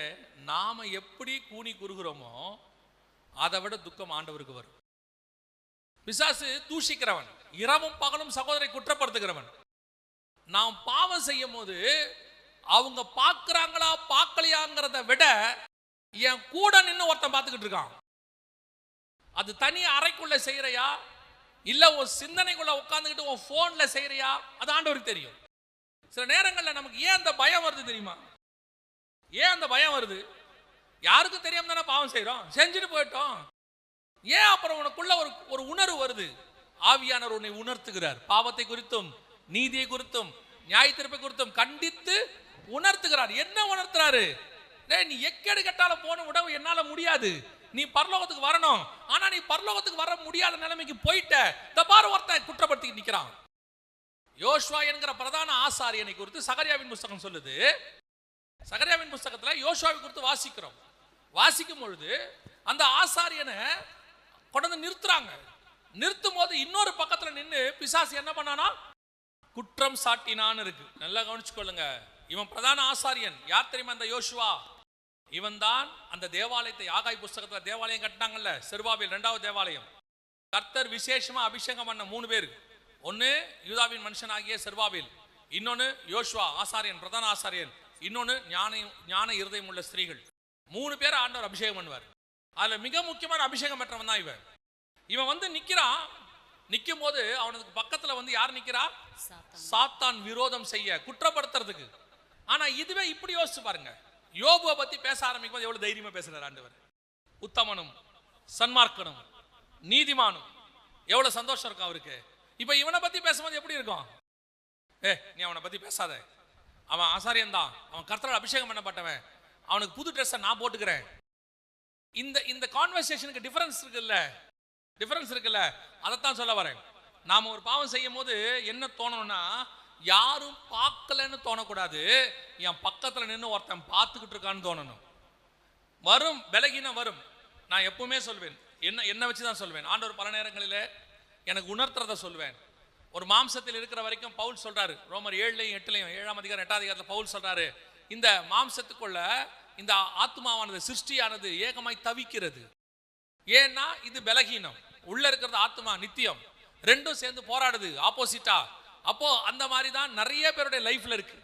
நாம எப்படி கூனி குறுகிறோமோ அதை விட துக்கம் ஆண்டவருக்கு வரும். பிசாசு தூஷிக்கிறவன், இரவும் பகலும் சகோதரை குற்றப்படுத்துகிறவன். நாம் பாவம் செய்யும் போது அவங்க பார்க்கிறாங்களா பார்க்கலையாங்கிறத விட என் கூட நின்று ஒருத்தன் பார்த்துக்கிட்டு இருக்கான். அது தனி அறைக்குள்ள செய்யறியா இல்ல உன் சிந்தனைக்குள்ள உட்கார்ந்துக்கிட்டு உன் போன்ல செய்யறியா, அது ஆண்டவருக்கு தெரியும். சில நேரங்களில் நமக்கு ஏன் அந்த பயம் வருது தெரியுமா? ஏன் அந்த பயம் வருது? யாருக்கும் தெரியாம தானே பாவம் செய்யறோம், செஞ்சுட்டு போயிட்டோம். ஏன் அப்புறம் உனக்குள்ள ஒரு உணர்வு வருது? ஆவியானவர் உன்னை உணர்த்துகிறார். பாவத்தை குறித்தும் நீதியை குறித்தும் நியாய தீர்ப்பை குறித்தும் கண்டித்து உணர்த்துகிறார். என்ன உணர்த்துறாரு? நீ எக்கேடு கட்டாலும் போன உடவு என்னால முடியாது, நீ பரலோகத்துக்கு வரணும், ஆனா நீ பரலோகத்துக்கு வர முடியாத நிலைமைக்கு போயிட்ட. தபார ஒருத்தன் குற்றப்படுத்தி நிக்கிறான். யோசுவா என்கிற பிரதான ஆசாரியனை குறித்து சகரியாவின் புஸ்தகம் சொல்லுது. சகரியாவின் புஸ்தகத்துல யோசுவாவை குறித்து வாசிக்கிறோம். வாசிக்கும் பொழுது அந்த ஆசாரியனை கொண்டு நிறுத்துறாங்க. நிறுத்தும் போது இன்னொரு பக்கத்துல நின்று பிசாசு என்ன பண்ணானா? குற்றம் சாட்டினான்னு இருக்கு. நல்லா கவனிச்சுக்கொள்ளுங்க. இவன் பிரதான ஆசாரியன். யார் தெரியுமா? அந்த யோசுவா. இவன் தான் அந்த தேவாலயத்தை, ஆகாய் புஸ்தகத்துல தேவாலயம் கட்டினாங்கல்ல, செருபாபேல், 2வது தேவாலயம். கர்த்தர் விசேஷமா அபிஷேகம் பண்ண 3 பேர். ஒன்னு யூதாவின் மனுஷனாகிய செருபாபேல், இன்னொன்னு யோசுவா ஆசாரியன், பிரதான ஆசாரியன், இன்னொன்னு ஞான இருதயம் உள்ள ஸ்திரீகள். 3 பேர் ஆண்டவர் அபிஷேகம் பண்ணுவார். அதுல மிக முக்கியமான அபிஷேகம் பெற்றவன் தான் இவன். இவன் வந்து நிக்கிறான். நிக்கும் போது அவனுக்கு பக்கத்துல வந்து யார் நிக்கிறா? சாத்தான் விரோதம் செய்ய, குற்றப்படுத்துறதுக்கு. ஆனா இதுவே இப்படி யோசிச்சு பாருங்க. யோபுவை பத்தி பேச ஆரம்பிக்கும் போது எவ்வளவு தைரியமா பேசுறாரு ஆண்டவர். உத்தமனும் சன்மார்க்கனும் நீதிமானும், எவ்வளவு சந்தோஷம் இருக்கும் அவருக்கு. இப்ப இவனை பத்தி பேசும்போது எப்படி இருக்கும்? நீ அவனை பத்தி பேசாத, அவன் ஆசாரியன் தான், அவன் கர்த்தரால் அபிஷேகம் பண்ணப்பட்டவன், அவனுக்கு புது ட்ரெஸ்ஸை நான் போட்டுக்கிறேன். இந்த கான்வர்சேஷனுக்கு டிஃபரன்ஸ் இருக்குல்ல, அதைத்தான் சொல்ல வரேன். நாம ஒரு பாவம் செய்யும் போது என்ன தோணணும்னா, யாரும் பார்க்கலன்னு தோணக்கூடாது, என் பக்கத்துல நின்று ஒருத்தன் பார்த்துக்கிட்டு இருக்கான்னு தோணணும். வரும் பலகீனம் வரும். நான் எப்பவுமே சொல்வேன், என்ன வச்சுதான் சொல்வேன். ஆண்டவர் பல நேரங்களில் எனக்கு உணர்த்துறத சொல்வேன். ஒரு மாம்சத்தில் இருக்கிற வரைக்கும் பவுல் சொல்றாரு, ரோமர் 7லையும் 8லையும் 7ஆம் அதிகாரம் 8ஆம் அதிகாரத்தில் பவுல் சொல்றாரு, இந்த மாம்சத்துக்குள்ள இந்த ஆத்மாவானது, சிருஷ்டியானது ஏகமாய் தவிக்கிறது. ஏன்னா இது பலகீனம். உள்ள இருக்கிறது ஆத்மா நித்தியம், ரெண்டும் சேர்ந்து போராடுது ஆப்போசிட்டா. அப்போ அந்த மாதிரி தான் நிறைய பேருடைய லைஃப்ல இருக்கு.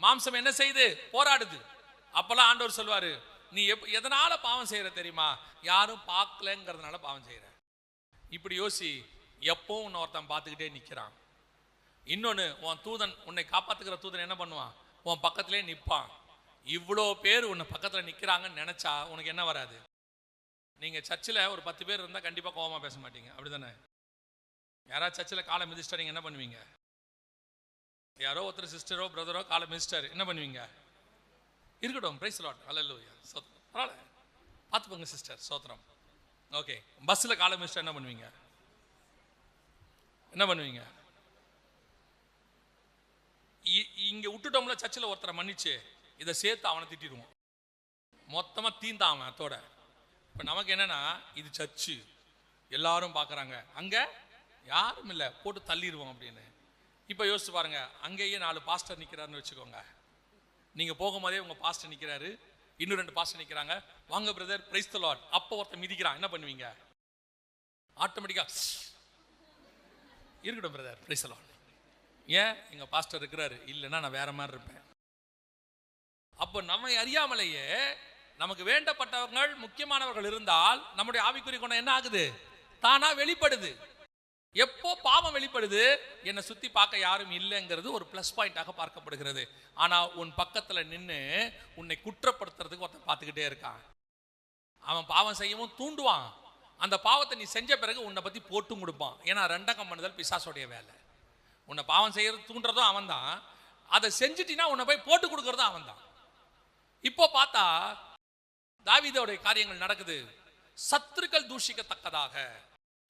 மாம்சம் என்ன செய்யுது? போராடுது. அப்பெல்லாம் ஆண்டவர் சொல்வாரு, நீ எதனால பாவம் செய்யற தெரியுமா? யாரும் பார்க்கலங்கிறதுனால பாவம் செய்யற. இப்படி யோசி. எப்பவும் உன்னை ஒருத்தன் பார்த்துக்கிட்டே நிற்கிறான். இன்னொன்று, உன் தூதன், உன்னை காப்பாத்துக்கிற தூதன் என்ன பண்ணுவான்? உன் பக்கத்திலே நிற்பான். இவ்வளோ பேர் உன்னை பக்கத்தில் நிற்கிறாங்கன்னு நினைச்சா உனக்கு என்ன வராது? நீங்கள் சர்ச்சில் ஒரு 10 பேர் இருந்தால் கண்டிப்பாக கோபமாக பேச மாட்டீங்க, அப்படி தானே? யாராவது சர்ச்சில் காலை மிதிச்சிட்டா நீங்கள் என்ன பண்ணுவீங்க? யாரோ ஒருத்தர் சிஸ்டரோ பிரதரோ காலை மிதிச்சிட்டாரு, என்ன பண்ணுவீங்க? இருக்கட்டும், பிரைஸ் லார்ட், ஹல்லேலூயா, பரவாயில்ல, பார்த்துப்போங்க சிஸ்டர், சோத்திரம். ஓகே, பஸ்ஸில் காலை மிதிச்சிட்டா என்ன பண்ணுவீங்க? என்ன பண்ணுவீங்க? இங்கே விட்டுட்டோம்ல, சர்ச்சில் ஒருத்தரை மன்னிச்சு இதை சேர்த்து அவனை திட்டிடுவோம், மொத்தமாக தீந்தான் அவன் அதோட. இப்போ நமக்கு என்னன்னா, இது சர்ச்சு, எல்லாரும் பார்க்குறாங்க, அங்கே யாரும் இல்லை, போட்டு தள்ளிடுவோம் அப்படின்னு. இப்போ யோசிச்சு பாருங்க, அங்கேயே 4 பாஸ்டர் நிற்கிறாருன்னு வச்சுக்கோங்க, நீங்க போகும்போதே உங்க பாஸ்டர் நிக்கிறாரு, இன்னும் 2 பாஸ்டர் நிக்கிறாங்க, வாங்க பிரதர் பிரைஸ் தி லார்ட். அப்போ ஒருத்தன் மிதிக்கிறான், என்ன பண்ணுவீங்க? ஆட்டோமேட்டிக்கா இருக்கட்டும் பிரதர் பிரைஸ் தி லார்ட். ஏன்? எங்க பாஸ்டர் இருக்கிறாரு, இல்லைன்னா நான் வேற மாதிரி இருப்பேன். அப்போ நம்மை அறியாமலேயே நமக்கு வேண்டப்பட்டவர்கள் முக்கியமானவர்கள் இருந்தால் நம்முடைய ஆவிக்குரிய குணம் என்ன ஆகுது? தானா வெளிப்படுது. எப்போ பாவம் வெளிப்படுது? என்னை சுத்தி பார்க்க யாரும் இல்லைங்கிறது ஒரு பிளஸ் பாயிண்டாக பார்க்கப்படுகிறது. ஆனா உன் பக்கத்துல நின்று உன்னை குற்றப்படுத்துறதுக்கு ஒருத்தன் பார்த்துக்கிட்டே இருக்கான். அவன் பாவம் செய்யவும் தூண்டுவான். அந்த பாவத்தை நீ செஞ்ச பிறகு உன்னை பத்தி போட்டும் கொடுப்பான். ஏன்னா ரெண்டகம் பண்ணுதல் பிசாசுடைய வேலை. உன்னை பாவம் செய்யறது தூண்டுறதும் அவன் தான், அதை செஞ்சுட்டினா உன்னை போய் போட்டு கொடுக்கறதும் அவன் தான். இப்போ பார்த்தா தாவீதோடைய காரியங்கள் நடக்குது. சத்துருக்கள் தூஷிக்கத்தக்கதாக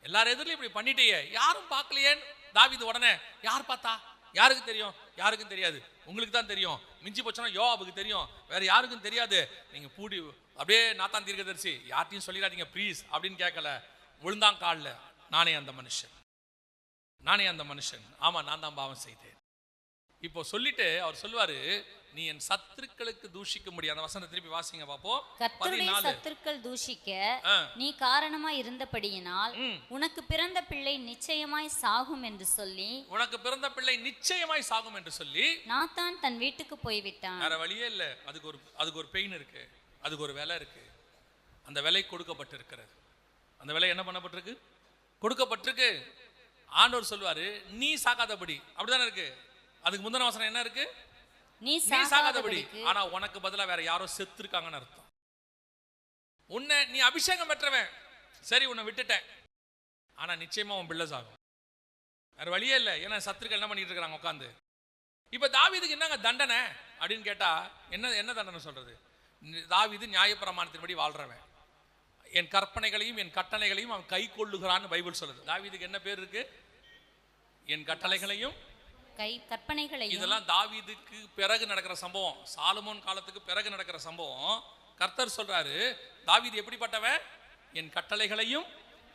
எல்லாரும் எதிரிலும் இப்படி பண்ணிட்டே யாரும் பார்க்கலையே. தாவீது உடனே யார் பார்த்தா? யாருக்கு தெரியும்? யாருக்கும் தெரியாது. உங்களுக்கு தான் தெரியும். மிஞ்சி போச்சுன்னா யோவாபுக்கு தெரியும், வேற யாருக்கும் தெரியாது. நீங்க பூடி அப்படியே நாத்தான் தீர்க்கதரிசி யார்ட்டையும் சொல்லிடாதீங்க ப்ளீஸ் அப்படின்னு கேட்கல. விழுந்தான் காலில், நானே அந்த மனுஷன், நானே அந்த மனுஷன், ஆமா நான் தான் பாவம் செய்தேன். இப்போ சொல்லிட்டு அவர் சொல்லுவாரு, நீ என் சத்துருக்களுக்கு தூஷிக்க முடியாது. அந்த வசனத்தை திருப்பி வாசிங்க பாப்போம். கர்த்தருடைய சத்துருக்கள் தூஷிக்க நீ காரணமா இருந்தபடியினால் உனக்கு பிறந்த பிள்ளை நிச்சயமாய் சாகும் என்று சொல்லி, உனக்கு பிறந்த பிள்ளை நிச்சயமாய் சாகும் என்று சொல்லி நாத்தான் தன் வீட்டுக்கு போய்விட்டான். வேற வழியே இல்லை. அதுக்கு ஒரு பெயின் இருக்கு, அதுக்கு ஒரு விலை இருக்கு. அந்த விலை கொடுக்கப்பட்டிருக்கிறது. அந்த விலை என்ன பண்ணப்பட்டிருக்கு? கொடுக்கப்பட்டிருக்கு. ஆண்டவர் சொல்வாரு, நீ சாகாதபடி. அப்படிதானே இருக்கு. அதுக்கு முந்தின வசனம் என்ன இருக்கு? நீ சாகாதபடி. ஆனா உனக்கு பதிலா வேற யாரோ செத்து இருக்காங்கன்னு அர்த்தம். உன்னை நீ அபிஷேகம் பெற்றவன், சரி உன்னை விட்டுட்டேன், ஆனா நிச்சயமா உன் பிள்ளை சாகும். வேற வழியே இல்லை. ஏன்னா சத்துருக்கள் என்ன பண்ணிட்டு இருக்காங்க உட்காந்து. இப்ப தாவீதுக்கு என்னங்க தண்டனை அப்படின்னு கேட்டா என்ன தண்டனை சொல்றது? தாவீது நியாயப்பிரமாணத்தின்படி வாழ்றவன், என் கற்பனைகளையும் என் கட்டளைகளையும் அவன் கை கொள்ளுகிறான்னு பைபிள் சொல்லுது. தாவீதுக்கு என்ன பேர் இருக்கு? என் கட்டளைகளையும் கற்பனைகளையும். இதெல்லாம் தாவீதுக்கு பிறகு நடக்கிற சம்பவம், சாலமோன் காலத்துக்கு பிறகு நடக்கிற சம்பவம். கர்த்தர் சொல்றாரு, தாவீது எப்படிப்பட்டவன்? என் கட்டளைகளையும்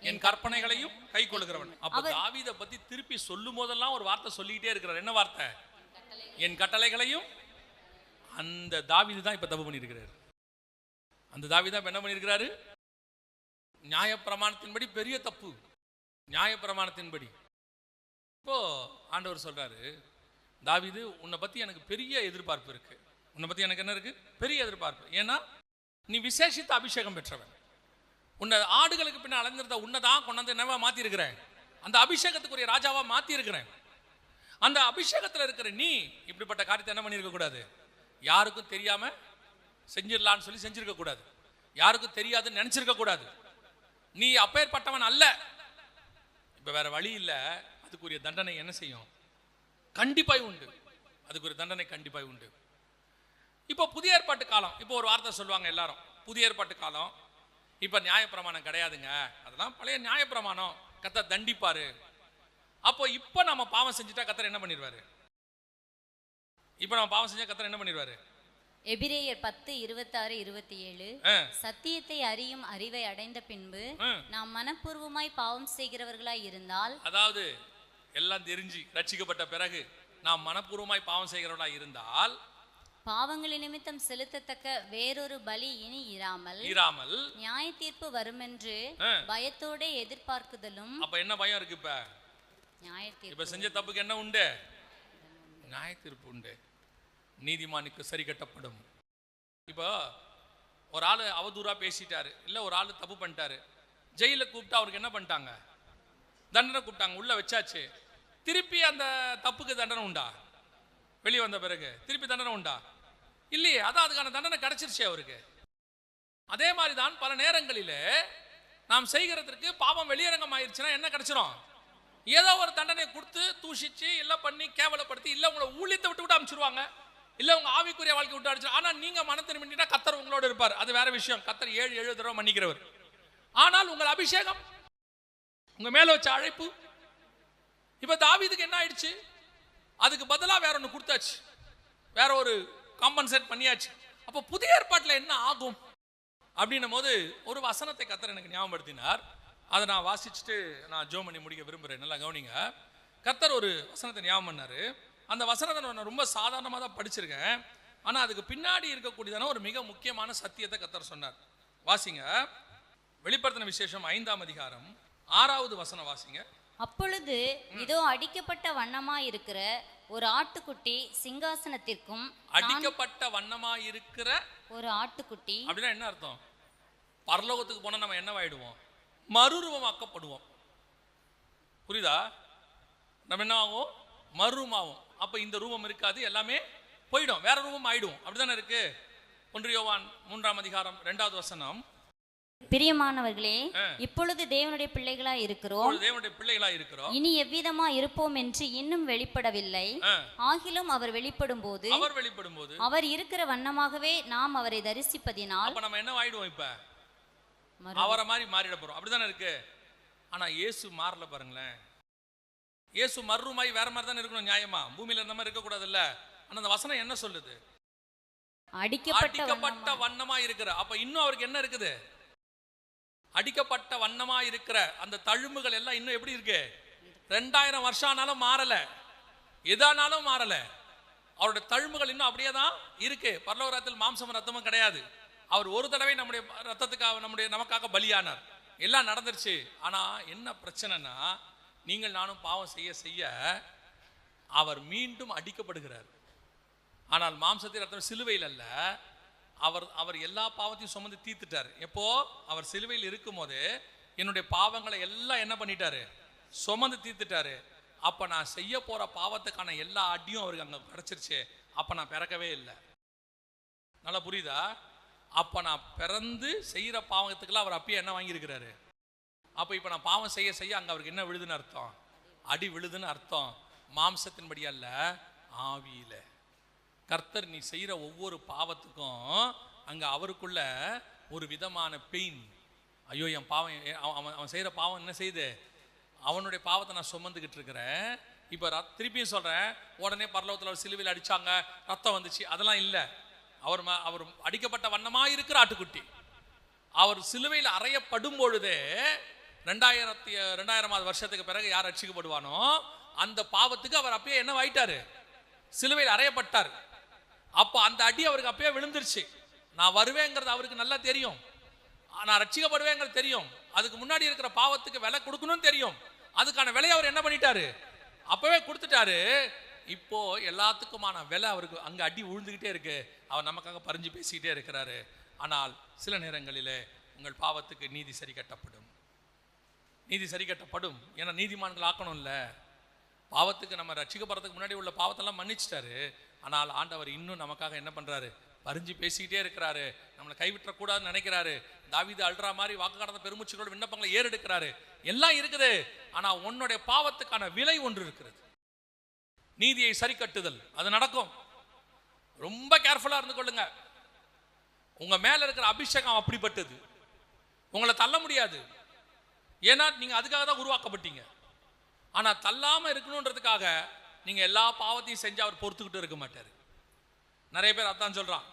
என் கற்பனைகளையும் கை கொள்ளுகிறவன். அப்ப தாவீதை பத்தி திருப்பி சொல்லும் போதெல்லாம் ஒரு வார்த்தை சொல்லிக்கிட்டே இருக்கிறார். என்ன வார்த்தை? என் கட்டளைகளையும். அந்த தாவீது தான் இப்ப தப்பு பண்ணியிருக்கிறார். அந்த தாவீது தான் என்ன பண்ணியிருக்கிறாரு? நியாயப்பிரமாணத்தின்படி பெரிய தப்பு. நியாயப்பிரமாணத்தின்படி இப்போ ஆண்டவர் சொல்றாரு, தாவீது உன்னை பத்தி எனக்கு பெரிய எதிர்பார்ப்பு இருக்கு. உன்னை பத்தி எனக்கு என்ன இருக்கு? பெரிய எதிர்பார்ப்பு. ஏன்னா நீ விசேஷித்த அபிஷேகம் பெற்றவன். உன்னை ஆடுகளுக்கு பின்ன அலைஞ்சிருந்த உன்னை தான் கொண்டாந்து என்னவா மாத்தி இருக்கிறேன்? அந்த அபிஷேகத்துக்குரிய ராஜாவா மாத்தி இருக்கிறேன். அந்த அபிஷேகத்துல இருக்கிற நீ இப்படிப்பட்ட காரியத்தை என்ன பண்ணிருக்க கூடாது? யாருக்கும் தெரியாம செஞ்சிடலான்னு சொல்லி செஞ்சிருக்க கூடாது. யாருக்கும் தெரியாதுன்னு நினைச்சிருக்க கூடாது. நீ அப்பேற்பட்டவன் அல்ல. இப்ப வேற வழி இல்லை. அதுக்குரிய தண்டனை என்ன செய்யும்? கண்டிப்பாய் உண்டு. அதுக்குரிய தண்டனை கண்டிப்பாய் உண்டு. இப்போ புதிய ஏற்பாட்டு காலம். இப்போ ஒரு வார்த்தை சொல்லுவாங்க எல்லாரும், புதிய ஏற்பாட்டு காலம், இப்ப நியாயப்பிரமாணம் கிடையாதுங்க, அதெல்லாம் பழைய நியாயப்பிரமாணம், கர்த்தர் தண்டிப்பாரு. அப்போ இப்ப நம்ம பாவம் செஞ்சுட்டா கர்த்தர் என்ன பண்ணிடுவாரு? இப்ப நம்ம பாவம் செஞ்சா கர்த்தர் என்ன பண்ணிடுவாரு? எபிரேயர் 10:26-27 சத்தியத்தை அறியும் அறிவை அடைந்த பின்பு நாம் மனப்பூர்வமாய் பாவம் செய்கிறவர்களாய் இருந்தால், அதாவது எல்லாம் தெரிஞ்சு ரட்சிக்கப்பட்ட பிறகு நாம் மனப்பூர்வமாய் பாவம் செய்கிறவர்களாய் இருந்தால், பாவங்களின் நிமித்தம் செலுத்தத்தக்க வேறொரு பலி இனி இராமல் நியாய தீர்ப்பு வரும் என்று பயத்தோட எதிர்பார்க்குதலும். அப்ப என்ன பயம் இருக்கு? இப்ப நியாய தீர்ப்பு. இப்ப செஞ்ச தப்புக்கு என்ன உண்டு? நியாய தீர்ப்பு உண்டு. நீதிமானுக்கு சரி கட்டப்படும். இப்போ ஒரு ஆள் அவதூறா பேசிட்டாரு, இல்ல ஒரு ஆள் தப்பு பண்ணிட்டாரு, ஜெயில கூப்பிட்டு அவருக்கு என்ன பண்ணிட்டாங்க? தண்டனை கூப்பிட்டாங்க, உள்ள வச்சாச்சு. திருப்பி அந்த தப்புக்கு தண்டனை உண்டா? வெளியே வந்த பிறகு திருப்பி தண்டனை உண்டா? இல்லையே. அதான் அதுக்கான தண்டனை கிடைச்சிருச்சு அவருக்கு. அதே மாதிரி தான் பல நேரங்களிலே நாம் செய்கிறதுக்கு பாவம் வெளியரங்கம் ஆயிடுச்சுன்னா என்ன கிடைச்சிரும்? ஏதோ ஒரு தண்டனை கொடுத்து தூஷிச்சு இல்ல பண்ணி கேவலப்படுத்தி, இல்ல உங்களை ஊழியத்தை விட்டு அனுப்பிச்சிருவாங்க, இல்ல உங்க ஆவிக்குரிய வாழ்க்கை விட்டு அடிச்சு. ஆனா நீங்க மனத்திரும்பிட்டா கர்த்தர் உங்களோட இருப்பார். அது வேற விஷயம். கர்த்தர் 7 தடவை மன்னிக்கிறவர். ஆனால் உங்கள் அபிஷேகம், உங்க மேல வச்ச அழைப்பு, இப்ப தாவீதுக்கு என்ன ஆயிடுச்சு? அதுக்கு பதிலா வேற ஒன்று கொடுத்தாச்சு, வேற ஒரு காம்பன்சேட் பண்ணியாச்சு. அப்போ புதிய ஏற்பாட்டில் என்ன ஆகும் அப்படின்னும் போது ஒரு வசனத்தை கர்த்தர் எனக்கு ஞாபகப்படுத்தினார். அதை நான் வாசிச்சுட்டு நான் ஜோம் பண்ணி முடிக்க விரும்புகிறேன். நல்லா கவனிங்க. கர்த்தர் ஒரு வசனத்தை ஞாபகம் பண்ணாரு. அந்த வசனத்தை நான் ரொம்ப சாதாரணமாக தான் படிச்சிருக்கேன். ஆனா அதுக்கு பின்னாடி இருக்கக்கூடியதான ஒரு மிக முக்கியமான சத்தியத்தை கர்த்தர் சொன்னார். வாசிங்க, வெளிப்படுத்தின விசேஷம் 5ஆம் அதிகாரம் 6வது வசனம் வாசிங்க. அப்பொழுது இதோ அடிக்கப்பட்ட வண்ணமா இருக்கிற ஒரு ஆட்டுக்குட்டி சிங்காசனத்திற்கும், அடிக்கப்பட்ட வண்ணமா இருக்கிற ஒரு ஆட்டுக்குட்டி அப்படின்னா என்ன அர்த்தம்? பரலோகத்துக்கு போனா நம்ம என்னவாயிடுவோம்? மறுரூபமாக்கப்படுவோம். புரியுதா? நம்ம என்ன ஆகும்? மறுரூபமாகும். அப்ப இந்த ரூபம் இருக்காது, எல்லாமே போயிடும், வேற ரூபம் ஆயிடும். அப்படிதானே இருக்கு. 1 யோவான் 3ஆம் அதிகாரம் 2வது வசனம். பிரியமானவர்களே, இப்பொழுது தேவனுடைய பிள்ளைகளா இருக்கிறோம், இனி எவ்விதமா இருப்போம் என்று இன்னும் வெளிப்படவில்லை. ஆகிலும் அவர் வெளிப்படும் போது அவர் இருக்கிற வண்ணமாகவே நாம் அவரை தரிசிப்பதினால் நம்ம என்ன ஆயிடுவோம்? இப்ப அவரை மாதிரி மாறிட போறோம். அப்படிதானே இருக்கு. ஆனா இயேசு மாறல பாருங்களேன். இயேசு மறுரூமாய் வேற மாதிரி தானே இருக்கணும். நியாயமா பூமியில இருந்த மாதிரி இருக்க கூடாது இல்ல. ஆனா அந்த வசனம் என்ன சொல்லுது? அடிக்கப்பட்ட வண்ணமா இருக்கிற. அப்ப இன்னும் அவருக்கு என்ன இருக்குது? அடிக்கப்பட்ட வண்ணமா இருக்கிற அந்த தழும்புகள் எல்லாம் இன்னும் எப்படி இருக்கு? 2000 வருஷம் ஆனாலும் மாறல, எதானாலும் மாறல. அவருடைய தழும்புகள் இன்னும் அப்படியே தான் இருக்கு. பரலோகத்தில் மாம்சமும் ரத்தமும் கிடையாது. அவர் ஒரு தடவை நம்முடைய ரத்தத்துக்காக நமக்காக பலியானார். எல்லாம் நடந்துருச்சு. ஆனா என்ன பிரச்சனைனா, நீங்கள் நானும் பாவம் செய்ய செய்ய அவர் மீண்டும் அடிக்கப்படுகிறார். ஆனால் மாம்சத்தில் ரத்தம் சிலுவையில் அல்ல. அவர் எல்லா பாவத்தையும் சுமந்து தீர்த்துட்டார். எப்போ? அவர் சிலுவையில் இருக்கும் போது என்னுடைய பாவங்களை எல்லாம் என்ன பண்ணிட்டாரு? சுமந்து தீர்த்துட்டாரு. அப்ப நான் செய்ய போற பாவத்துக்கான எல்லா அடியும் அவருக்கு அங்க கிடைச்சிருச்சு. அப்ப நான் பிறக்கவே இல்லை. நல்லா புரியுதா? அப்ப நான் பிறந்து செய்யற பாவத்துக்கெல்லாம் அவர் அப்பயே என்ன வாங்கியிருக்கிறாரு. அப்ப இப்ப நான் பாவம் செய்ய செய்ய அங்க அவருக்கு என்ன விழுதுன்னு அர்த்தம்? அடி விழுதுன்னு அர்த்தம். மாம்சத்தின்படி அல்ல, ஆவியில. கர்த்தர் நீ செய்யற ஒவ்வொரு பாவத்துக்கும் அங்க அவருக்குள்ள ஒரு விதமான பெயின். ஐயோ என் பாவம், அவன் செய்யற பாவம் என்ன செய்யுது? அவனுடைய பாவத்தை நான் சுமந்துக்கிட்டு இருக்கிறேன். இப்ப திருப்பியும் சொல்றேன், உடனே பரலோகத்தில் சிலுவையில் அடிச்சாங்க, ரத்தம் வந்துச்சு, அதெல்லாம் இல்லை. அவர் அடிக்கப்பட்ட வண்ணமா இருக்கிற ஆட்டுக்குட்டி. அவர் சிலுவையில் அறையப்படும் பொழுதே 2000வது வருஷத்துக்கு பிறகு யார் ரட்சிக்கப்படுவானோ அந்த பாவத்துக்கு அவர் அப்பயே என்ன ஆயிட்டாரு? சிலுவையில் அறையப்பட்டார். அப்ப அந்த அடி அவருக்கு அப்பயே விழுந்துருச்சு. நான் வருவேங்கிறது அவருக்கு நல்லா தெரியும். நான் ரட்சிக்கப்படுவேங்கிறது தெரியும். அதுக்கு முன்னாடி இருக்கிற பாவத்துக்கு விலை கொடுக்கணும்னு தெரியும். அதுக்கான விலையை அவர் என்ன பண்ணிட்டாரு? அப்பவே கொடுத்துட்டாரு. இப்போ எல்லாத்துக்குமான விலை அவருக்கு அங்க அடி விழுந்துகிட்டே இருக்கு. அவர் நமக்காக பரிஞ்சு பேசிக்கிட்டே இருக்கிறாரு. ஆனால் சில நேரங்களிலே உங்கள் பாவத்துக்கு நீதி சரி கட்டப்படும். நீதி சரி கட்டப்படும். ஏன்னா நீதிமான்கள் ஆக்கணும் இல்ல. பாவத்துக்கு நம்ம ரட்சிக்கப்படுறதுக்கு முன்னாடி உள்ள பாவத்தெல்லாம் மன்னிச்சிட்டாரு. ஆனால் ஆண்டவர் இன்னும் நமக்காக என்ன பண்றாரு? பரிஞ்சு பேசிக்கிட்டே இருக்கிறாரு. நம்மளை கைவிட்டக்கூடாதுன்னு நினைக்கிறாரு. தாவீது அல்றா மாதிரி வாக்கு கடந்த பெருமூச்சுகளோட விண்ணப்பங்களை ஏறெடுக்கிறாரு. எல்லாம் இருக்குது. ஆனா உன்னுடைய பாவத்துக்கான விலை ஒன்று இருக்கிறது. நீதியை சரி கட்டுதல், அது நடக்கும். ரொம்ப கேர்ஃபுல்லா இருந்து கொள்ளுங்க. உங்க மேல இருக்கிற அபிஷேகம் அப்படிப்பட்டது, உங்களை தள்ள முடியாது. ஏன்னா நீங்க அதுக்காக தான் உருவாக்கப்பட்டீங்க. ஆனா தள்ளாம இருக்கணும்ன்றதுக்காக நீங்க எல்லா பாவத்தையும் செஞ்சு அவர் பொறுத்துக்கிட்டு இருக்க மாட்டாரு. நிறைய பேர் அதான் சொல்றான்,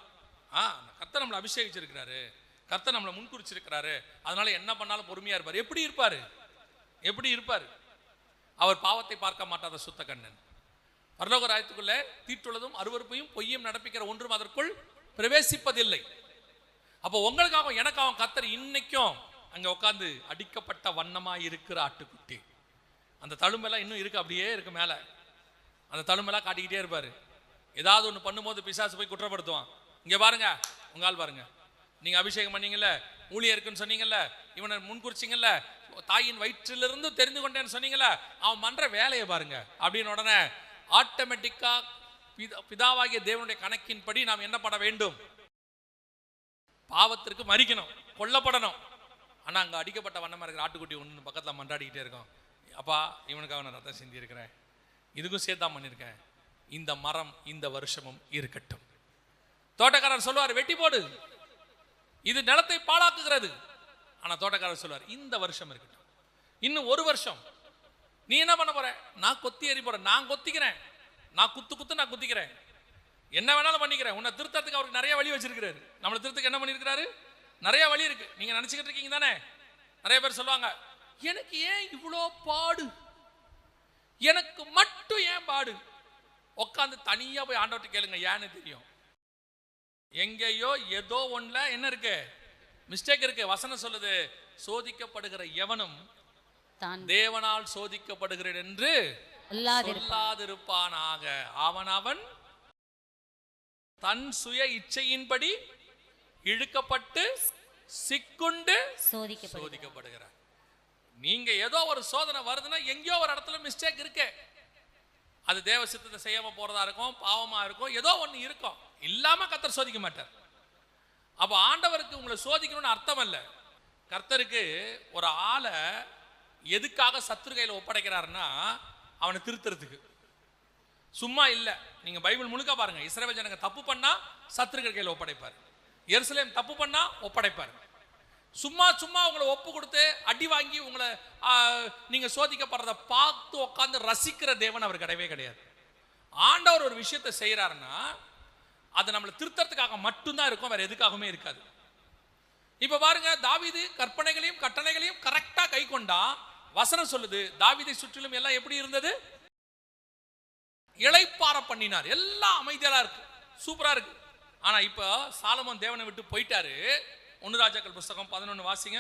கர்த்தர் நம்மளை அபிஷேகிச்சிருக்கிறாரு, கர்த்தர் நம்மளை முன்குறிச்சிருக்கிறாரு, அதனால என்ன பண்ணாலும் பொறுமையா இருப்பார். எப்படி இருப்பாரு? எப்படி இருப்பாரு? அவர் பாவத்தை பார்க்க மாட்டாத சுத்த கண்ணன். பரலோக ராஜ்யத்துக்குள்ள தீட்டுள்ளதும் அருவருப்பையும் பொய்யும் நடப்பிக்கிற ஒன்றும் அதற்குள் பிரவேசிப்பதில்லை. அப்போ உங்களுக்காக எனக்காக கர்த்தர் இன்னைக்கும் அங்க உட்கார்ந்து அடிக்கப்பட்ட வண்ணமா இருக்கிற ஆட்டுக்குட்டி. அந்த தழும்பெல்லாம் இன்னும் இருக்கு, அப்படியே இருக்கு மேல. அந்த தழும்பெல்லாம் காட்டிக்கிட்டே இருப்பாரு. ஏதாவது ஒன்று பண்ணும்போது பிசாசு போய் குற்றப்படுத்துவான். இங்க பாருங்க, உங்கால் பாருங்க, நீங்க அபிஷேகம் பண்ணீங்கல்ல, ஊழியர் இருக்குன்னு சொன்னீங்கல்ல, இவனை முன்குறிச்சிங்கல்ல, தாயின் வயிற்றிலிருந்து தெரிந்து கொண்டேன்னு சொன்னீங்கல்ல, அவன் பண்ற வேலையை பாருங்க அப்படின்னு உடனே ஆட்டோமேட்டிக்கா பிதாவாகிய தேவனுடைய கணக்கின்படி நாம் என்ன பண்ண வேண்டும்? பாவத்திற்கு மறிக்கணும், கொல்லப்படணும். ஆனா அங்க அடிக்கப்பட்ட வண்ணமா இருக்கிற ஆட்டுக்குட்டி ஒன்று பக்கத்துல மன்றாடிக்கிட்டே இருக்கும். அப்பா, இவனுக்காக நான் ரத்தம் சிந்தி இருக்கிறேன், இதுக்கும் சேர்த்தான் பண்ணியிருக்கேன், இந்த மரம் இந்த வருஷமும் இருக்கட்டும். தோட்டக்காரர் சொல்லுவார், வெட்டி போடு, இது நிலத்தை பாழாக்குகிறது. ஆனா தோட்டக்காரர் சொல்லுவார், இந்த வருஷம் இருக்கட்டும், இன்னும் ஒரு வருஷம் நீ என்ன பண்ண போற? நான் கொத்தி எறி போறேன், நான் கொத்திக்கிறேன், நான் குத்து நான் குத்திக்கிறேன், என்ன வேணாலும் பண்ணிக்கிறேன். உன்னை திருத்தத்துக்கு அவருக்கு நிறைய வழி வச்சிருக்கிறாரு. நம்மளை திருத்துக்கு என்ன பண்ணிருக்கிறாரு? நிறைய வழி இருக்கு. நீங்க நினைச்சுக்கிட்டு இருக்கீங்க தானே? நிறைய பேர் சொல்லுவாங்க, எனக்கு ஏன் இவ்வளோ பாடு, எனக்கு மட்டும் ஏன் பாடு? உட்காந்து தனியா போய் ஆண்டவர்கிட்ட கேளுங்க, ஏன்னு தெரியும். எங்கேயோ ஏதோ ஒண்ணுல என்ன இருக்கு, மிஸ்டேக் இருக்கு. வசனம் சொல்லுது, சோதிக்கப்படுகிற எவனும் தேவனால் சோதிக்கப்படுகிறேன் என்று சொல்லாதிருப்பானாக. அவன் தன் சுய இச்சையின்படி இழுக்கப்பட்டு சிக்குண்டு சோதிக்கப்படுகிறார். நீங்க ஏதோ ஒரு சோதனை வருதுன்னா எங்கேயோ ஒரு இடத்துல மிஸ்டேக் இருக்கு. அது தேவ சித்தத்தை செய்யாம போறதா இருக்கும், பாவமா இருக்கும், ஏதோ ஒண்ணு இருக்கும். இல்லாம கர்த்தர் சோதிக்க மாட்டார். அப்ப ஆண்டவருக்கு உங்களை சோதிக்கணும்னு அர்த்தம் அல்ல. கர்த்தருக்கு ஒரு ஆளை எதுக்காக சத்துரு கையில ஒப்படைக்கிறாருன்னா அவனை திருத்துறதுக்கு, சும்மா இல்ல. நீங்க பைபிள் முழுக்க பாருங்க, இஸ்ரவேல் ஜனங்க தப்பு பண்ணா சத்துருக்கள் கையில ஒப்படைப்பார், எருசலேம் தப்பு பண்ணா ஒப்படைப்பார். சும்மா சும்மா உங்களை ஒப்பு கொடுத்து அடி வாங்கி உங்களை நீங்க சோதிக்கப்படுறத பார்த்து உட்காந்து ரசிக்கிற தேவன் அவர் கிடையவே கிடையாது. ஆண்டவர் ஒரு விஷயத்தை செய்யறாருன்னா அது நம்மளை திருத்தறதுக்காக மட்டும்தான் இருக்கும், வேற எதுக்காகவுமே இருக்காது. இப்ப பாருங்க, தாவீது கற்பனைகளையும் கட்டளைகளையும் கரெக்டா கை கொண்டா. வசனம் சொல்லுது, தாவீதை சுற்றிலும் எல்லாம் எப்படி இருந்தது, இளைப்பாற பண்ணினார். எல்லாம் அமைதியா இருக்கு, சூப்பரா இருக்கு. ஆனா இப்ப சாலமோன் தேவனை விட்டு போயிட்டாரு. 1 ராஜாக்கள் புஸ்தகம் 11 வாசிங்க,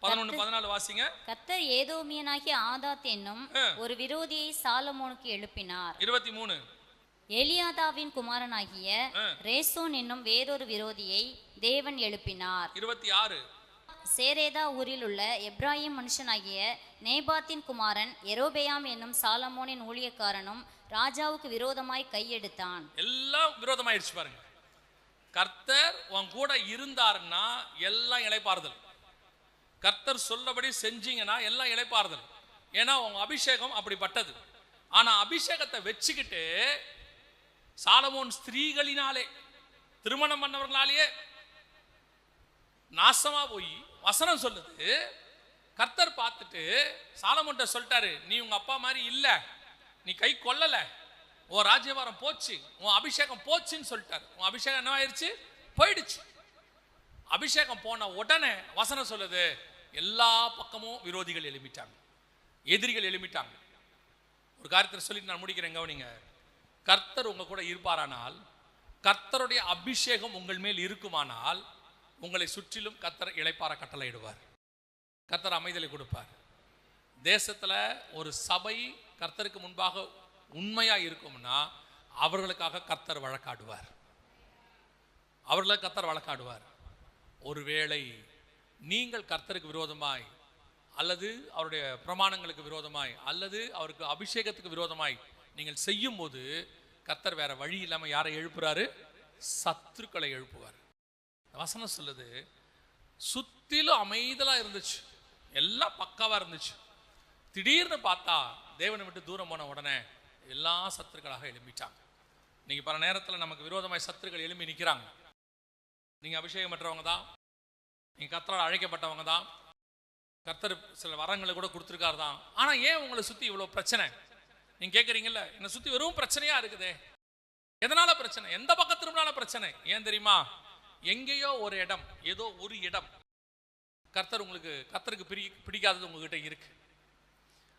11-14 வாசிங்க. கர்த்தர் ஏதோமியனாகிய ஆதாத் என்னும் ஒரு விரோதியை சாலமோனுக்கு எழுப்பினார். 23. எலியாதாவின் குமாரனாகிய ரேசோன் என்னும் வேறொரு விரோதியை தேவன் எழுப்பினார். 26. சேரேதா ஊரில் உள்ள எப்ராஹிம் மனுஷனாகிய நேபாத்தின் குமாரன் எரோபெயாம் என்னும் சாலமோனின் ஊழியக்காரனும் ராஜாவுக்கு விரோதமாய் கையெடுத்தான். எல்லாம் விரோதமாயிடுச்சு பாருங்க. கர்த்தர் உன் கூட இருந்தாருன்னா எல்லாம் இளைப்பாறுதல். கர்த்தர் சொல்லபடி செஞ்சீங்கன்னா எல்லாம் இளைப்பாறுதல். ஏன்னா உங்க அபிஷேகம் அப்படிப்பட்டது. ஆனா அபிஷேகத்தை வச்சுக்கிட்டு சாலமோன் ஸ்திரீகளினாலே, திருமணம் பண்ணவர்களாலேயே நாசமா போய் வசனம் சொல்லுது. கர்த்தர் பார்த்துட்டு சாலமோன்ட்ட சொல்லிட்டாரு, நீ உங்க அப்பா மாதிரி இல்ல, நீ கை கொள்ளல, உன் ராஜ்யபாரம் போச்சு, உன் அபிஷேகம் போச்சுன்னு சொல்லிட்டாரு. உன் அபிஷேகம் என்ன ஆயிடுச்சு, போயிடுச்சு. அபிஷேகம் போன உடனே வசனம் சொல்லுது, எல்லா பக்கமும் விரோதிகள் எழுப்பிட்டாங்க, எதிரிகள் எழுப்பிட்டாங்க. ஒரு காரியத்தை சொல்லிட்டு நான் முடிக்கிறேன், கவனிங்க. கர்த்தர் உங்க கூட இருப்பாரானால், கர்த்தருடைய அபிஷேகம் உங்கள் மேல் இருக்குமானால், உங்களை சுற்றிலும் கர்த்தர் இளைப்பாற கட்டளையிடுவார், கர்த்தர் அமைதலை கொடுப்பார். தேசத்துல ஒரு சபை கர்த்தருக்கு முன்பாக உண்மையா இருக்கும்னா அவர்களுக்காக கர்த்தர் வழக்காடுவார், அவர்களை கர்த்தர் வழக்காடுவார். ஒருவேளை நீங்கள் கர்த்தருக்கு விரோதமாய் அல்லது அவருடைய பிரமாணங்களுக்கு விரோதமாய் அல்லது அவருக்கு அபிஷேகத்துக்கு விரோதமாய் நீங்கள் செய்யும் போது கர்த்தர் வேற வழி இல்லாம யாரை எழுப்புறாரு, சத்துருக்களை எழுப்புவார். வசனம் சொல்லுது, சுத்திலும் அமைதலா இருந்துச்சு, எல்லாம் பக்காவா இருந்துச்சு. திடீர்னு பார்த்தா தேவனை விட்டு தூரம் போன உடனே எல்லா சத்துருக்களாக எழும்பிட்டாங்க. இன்னைக்கு பல நேரத்தில் நமக்கு விரோதமாய் சத்துருக்கள் எழும்பி நிற்கிறாங்க. நீங்க அபிஷேகம் பெற்றவங்க தான், நீங்க கர்த்தரால் அழைக்கப்பட்டவங்க தான், கர்த்தர் சில வரங்களை கூட கொடுத்துருக்காரு தான். ஆனா ஏன் உங்களை சுத்தி இவ்வளவு பிரச்சனை? நீங்க கேட்குறீங்கல்ல, என்னை சுத்தி வெறும் பிரச்சனையா இருக்குதே, எதனால பிரச்சனை, எந்த பக்கம் திரும்பினாலும் பிரச்சனை. ஏன் தெரியுமா? எங்கேயோ ஒரு இடம், ஏதோ ஒரு இடம் கர்த்தர் உங்களுக்கு, கர்த்தருக்கு பிடிக்காதது உங்ககிட்ட இருக்கு.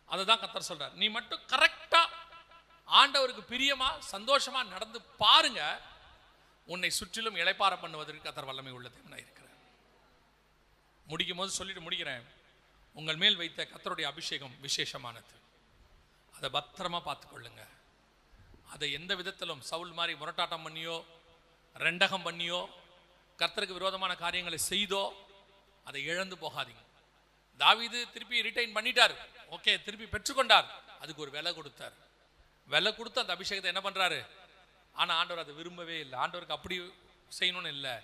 அதுதான் கர்த்தர் சொல்றார், நீ மட்டும் கரெக்டா ஆண்டவருக்கு பிரியமா சந்தோஷமா நடந்து பாருங்க, உன்னை சுற்றிலும் இளைப்பாற பண்ணுவதற்கு கர்த்தர் வல்லமை உள்ள தேவனாய் இருக்கிறார். முடிக்கும் போது சொல்லிட்டு முடிக்கிறேன், உங்கள் மேல் வைத்த கர்த்தருடைய அபிஷேகம் விசேஷமானது. அதை பத்திரமா பார்த்துக்கொள்ளுங்க. அதை எந்த விதத்திலும் சவுல் மாதிரி முரட்டாட்டம் பண்ணியோ ரெண்டகம் பண்ணியோ கர்த்தருக்கு விரோதமான காரியங்களை செய்தோ அதை இழந்து போகாதீங்க. தாவீது திருப்பி ரிட்டைன் பண்ணிட்டார், ஓகே, திருப்பி பெற்றுக்கொண்டார். அதுக்கு ஒரு விலை கொடுத்தார். விலை கொடுத்து அந்த அபிஷேகத்தை என்ன பண்றாரு? ஆனா ஆண்டவர் அதை விரும்பவே இல்லை. ஆண்டவருக்கு அப்படி செய்யணும்னு இல்லை,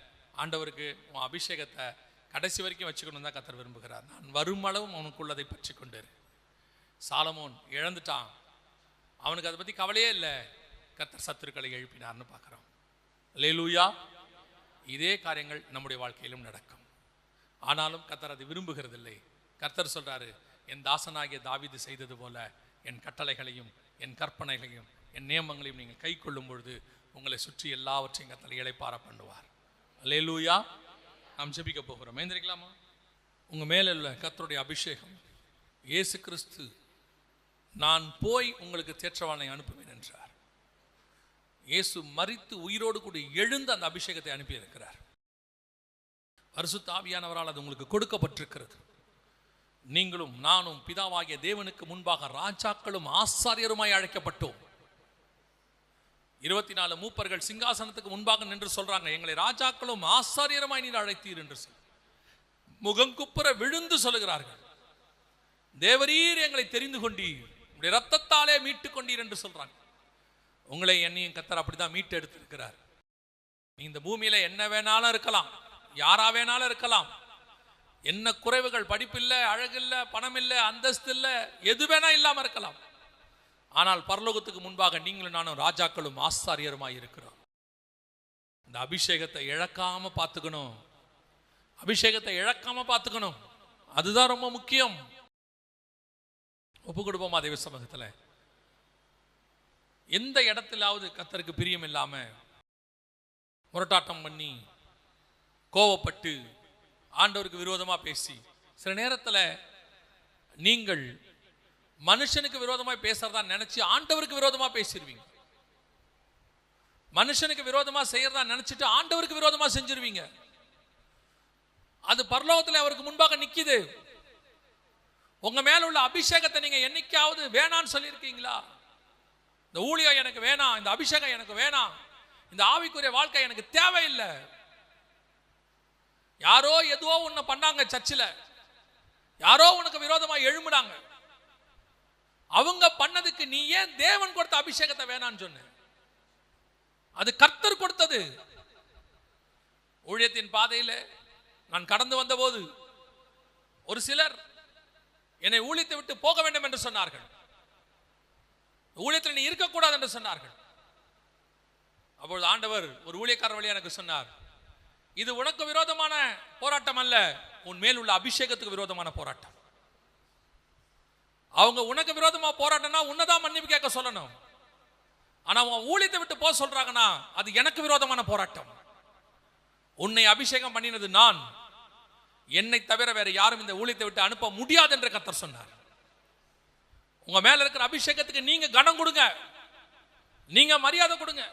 ஆண்டவருக்கு உன் அபிஷேகத்தை கடைசி வரைக்கும் வச்சுக்கணும் தான் கர்த்தர் விரும்புகிறார். நான் வருமளவும் அவனுக்குள்ளதை பற்றி கொண்டு. சாலமோன் இழந்துட்டான், அவனுக்கு அதை பத்தி கவலையே இல்லை. கர்த்தர் சத்துருக்களை எழுப்பினார்னு பார்க்கிறோம். அல்லேலூயா. இதே காரியங்கள் நம்முடைய வாழ்க்கையிலும் நடக்கும். ஆனாலும் கர்த்தர் அதை விரும்புகிறதில்லை. கர்த்தர் சொல்றாரு, என் தாசனாகிய தாவீது செய்தது போல என் கட்டளைகளையும் என் கற்பனைகளையும் என் நியமங்களையும் நீங்கள் கை கொள்ளும் பொழுது உங்களை சுற்றி எல்லாவற்றையும் கர்த்தர் இளைப்பாற பண்ணுவார். அல்லேலூயா. நாம் ஜெபிக்க போகிறோம். எழுந்திருக்கலாமா? உங்க மேல உள்ள கர்த்தருடைய அபிஷேகம், இயேசு கிறிஸ்து நான் போய் உங்களுக்கு தேற்றவாளனை அனுப்புவேன் என்றார். இயேசு மரித்து உயிரோடு கூட எழுந்து அந்த அபிஷேகத்தை அனுப்பி இருக்கிறார். பரிசுத்த ஆவியானவரால் அது உங்களுக்கு கொடுக்கப்பட்டிருக்கிறது. நீங்களும் நானும் பிதாவாகிய தேவனுக்கு முன்பாக ராஜாக்களும் ஆசாரியருமாய் அழைக்கப்பட்டோம். 24 மூப்பர்கள் சிங்காசனத்துக்கு முன்பாக நின்று சொல்றாங்க, எங்களை ராஜாக்களும் ஆசாரியருமாய் நீர் அழைத்தீர் என்று சொல்லி முகங்குப்புற விழுந்து சொல்லுகிறார்கள். தேவரீர் எங்களை தெரிந்து கொண்டீர், உடைய ரத்தத்தாலே மீட்டு கொண்டீர் என்று சொல்றாங்க. உங்களை என்னையும் கர்த்தர் அப்படிதான் மீட்டு எடுத்திருக்கிறார். நீ இந்த பூமியில என்ன வேணாலும் இருக்கலாம், யாரா வேணாலும் இருக்கலாம், என்ன குறைவுகள், படிப்பில்லை, அழகில்லை, பணம் இல்லை, அந்தஸ்து இல்லை, எது வேணா இல்லாம இருக்கலாம். ஆனால் பரலோகத்துக்கு முன்பாக நீங்களும் நானும் ராஜாக்களும் ஆசாரியருமாய் இருக்கிறோம். இந்த அபிஷேகத்தை இழக்காம பார்த்துக்கணும், அபிஷேகத்தை இழக்காம பார்த்துக்கணும். அதுதான் ரொம்ப முக்கியம். ஒப்பு கொடுப்போமா தேவ சமூகத்துல? எந்த இடத்திலாவது கர்த்தருக்கு பிரியம் இல்லாம முரட்டாட்டம் பண்ணி கோவப்பட்டு ஆண்டவருக்கு விரோதமா பேசி, சில நேரத்துல நீங்கள் மனுஷனுக்கு விரோதமாய் பேசுறதா நினைச்சு ஆண்டவருக்கு விரோதமா பேசிடுவீங்க. மனுஷனுக்கு விரோதமா செய்யறதா நினைச்சிட்டு ஆண்டவருக்கு விரோதமா செஞ்சிருவீங்க. அது பரலோகத்துல அவருக்கு முன்பாக நிக்குது. உங்க மேல உள்ள அபிஷேகத்தை நீங்க என்னைக்காவது வேணான்னு சொல்லியிருக்கீங்களா? இந்த ஊழியம் எனக்கு வேணாம், இந்த அபிஷேகம் எனக்கு வேணாம், இந்த ஆவிக்குரிய வாழ்க்கை எனக்கு தேவையில்லை. யாரோ எதுவோ உன்னை பண்ணாங்க, சர்ச்சில் யாரோ உனக்கு விரோதமா எழும்புனாங்க, அவங்க பண்ணதுக்கு நீ ஏன் தேவன் கொடுத்த அபிஷேகத்தை வேணான்னு சொன்ன? அது கர்த்தர் கொடுத்தது. ஊழியத்தின் பாதையில் நான் கடந்து வந்த போது ஒரு சிலர் என்னை ஊழியத்தை விட்டு போக வேண்டும் என்று சொன்னார்கள். ஊழியத்தில் நீ இருக்கக்கூடாது என்று சொன்னார்கள். அப்பொழுது ஆண்டவர் ஒரு ஊழியக்காரர் வழியா எனக்கு சொன்னார், இது உனக்கு விரோதமான போராட்டம் அல்ல, உன் மேல் உள்ள அபிஷேகத்துக்கு விரோதமான போராட்டம். அவங்க உனக்கு விரோதமா போராட்டம்னா உன்னதான் மன்னிப்பு கேட்க சொல்லணும். ஆனா உன் ஊழியத்தை விட்டு போக சொல்றாங்கன்னா அது எனக்கு விரோதமான போராட்டம். உன்னை அபிஷேகம் பண்ணினது நான், என்னை தவிர வேற யாரும் இந்த ஊழியத்தை விட்டு அனுப்ப முடியாது என்று கர்த்தர் சொன்னார். உங்க மேல இருக்கிற அபிஷேகத்துக்கு நீங்க கனம் கொடுங்க, நீங்க மரியாதை கொடுங்க.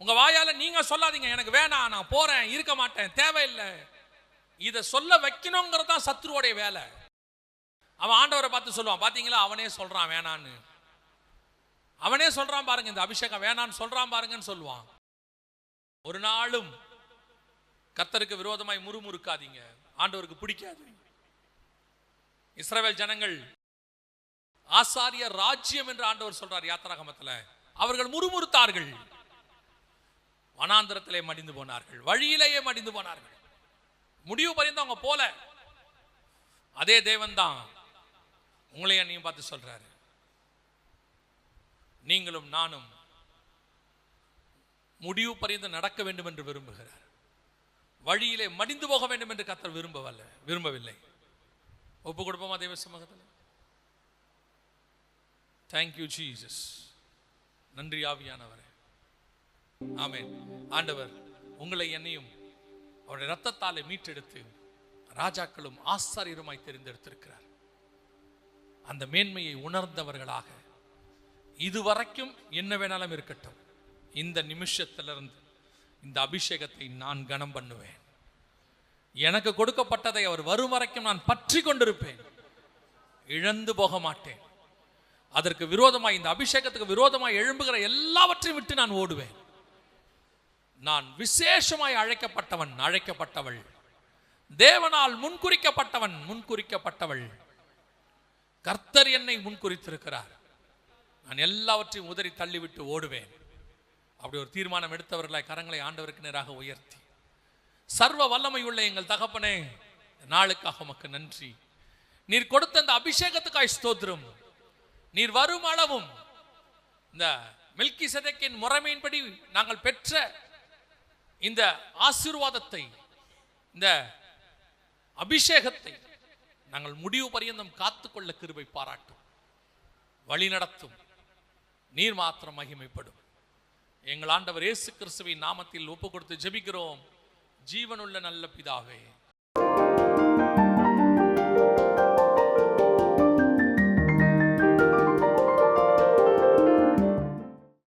உங்க வாயால நீங்க சொல்லாதீங்க, எனக்கு வேணாம், நான் போறேன், இருக்க மாட்டேன், தேவையில்லை. இதை சொல்ல வைக்கணுங்கிறது தான் சத்துருவோடைய வேலை. அவன் ஆண்டவரை பார்த்து சொல்லுவான், பாத்தீங்களா அவனே சொல்றான் வேணான்னு, அவனே சொல்றான் பாருங்க, இந்த அபிஷேகம் வேணான்னு சொல்றான் பாருங்கன்னு சொல்லுவான். ஒரு நாளும் கர்த்தருக்கு விரோதமாய் முறுமுறுக்காதீங்க, ஆண்டவருக்கு பிடிக்காது. இஸ்ரவேல் ஜனங்கள் ஆசாரிய ராஜ்யம் என்று ஆண்டவர் சொல்றார் யாத்திராகமத்துல. அவர்கள் முறுமுறுத்தார்கள், வனாந்தரத்திலே மடிந்து போனார்கள், வழியிலேயே மடிந்து போனார்கள். முடிவு பரிந்து அவங்க போல. அதே தேவன் தான் உங்களையும் நீயும் பார்த்து சொல்றாரு, நீங்களும் நானும் முடிவு பரிந்து நடக்க வேண்டும் என்று விரும்புகிறார். வழியிலே மடிந்து போக வேண்டும் என்று கர்த்தர் விரும்பவில்லை. ஒப்பு கொடுப்போமா தேவ சமூகத்தில்? Thank you Jesus. நன்றி ஆவியானவரே. ஆமென். ஆண்டவர் உங்களை என்னையும் அவருடைய ரத்தத்தாலே மீட்டெடுத்து ராஜாக்களும் ஆசாரியருமாய் தெரிந்தெடுத்திருக்கிறார். அந்த மேன்மையை உணர்ந்தவர்களாக இதுவரைக்கும் என்ன வேணாலும் இருக்கட்டும், இந்த நிமிஷத்திலிருந்து இந்த அபிஷேகத்தை நான் கனம் பண்ணுவேன். எனக்கு கொடுக்கப்பட்டதை அவர் வரும் வரைக்கும் நான் பற்றி கொண்டிருப்பேன், இழந்து போக மாட்டேன். அதற்கு விரோதமாய், இந்த அபிஷேகத்துக்கு விரோதமாய் எழும்புகிற எல்லாவற்றையும் விட்டு நான் ஓடுவேன். நான் விசேஷமாய் அழைக்கப்பட்டவன், அழைக்கப்பட்டவள், தேவனால் முன்குறிக்கப்பட்டவன், முன்குறிக்கப்பட்டவள். கர்த்தர் என்னை முன்குறித்திருக்கிறார். நான் எல்லாவற்றையும் உதறி தள்ளிவிட்டு ஓடுவேன். அப்படி ஒரு தீர்மானம் எடுத்தவர்களாய் கரங்களை ஆண்டவருக்கு நேராக உயர்த்தி, சர்வ வல்லமை உள்ள எங்கள் தகப்பனே, நாளுக்காக உமக்கு நன்றி. நீர் கொடுத்த அந்த அபிஷேகத்துக்காய் ஸ்தோத்திரம். நீர் வரும் அளவும் இந்த மெல்கிசேதேக்கின் முறைமையின்படி நாங்கள் பெற்ற இந்த ஆசீர்வாதத்தை, இந்த அபிஷேகத்தை நாங்கள் முடிவு பரியந்தம் காத்துக்கொள்ள கிருபை பாராட்டும், வழி நடத்தும். நீர் மாத்திரம் மகிமைப்படும். எங்கள் ஆண்டவர் இயேசு கிறிஸ்துவின் நாமத்தில் ஒப்பு கொடுத்து ஜெபிக்கிறோம், ஜீவனுள்ள நல்ல பிதாவே.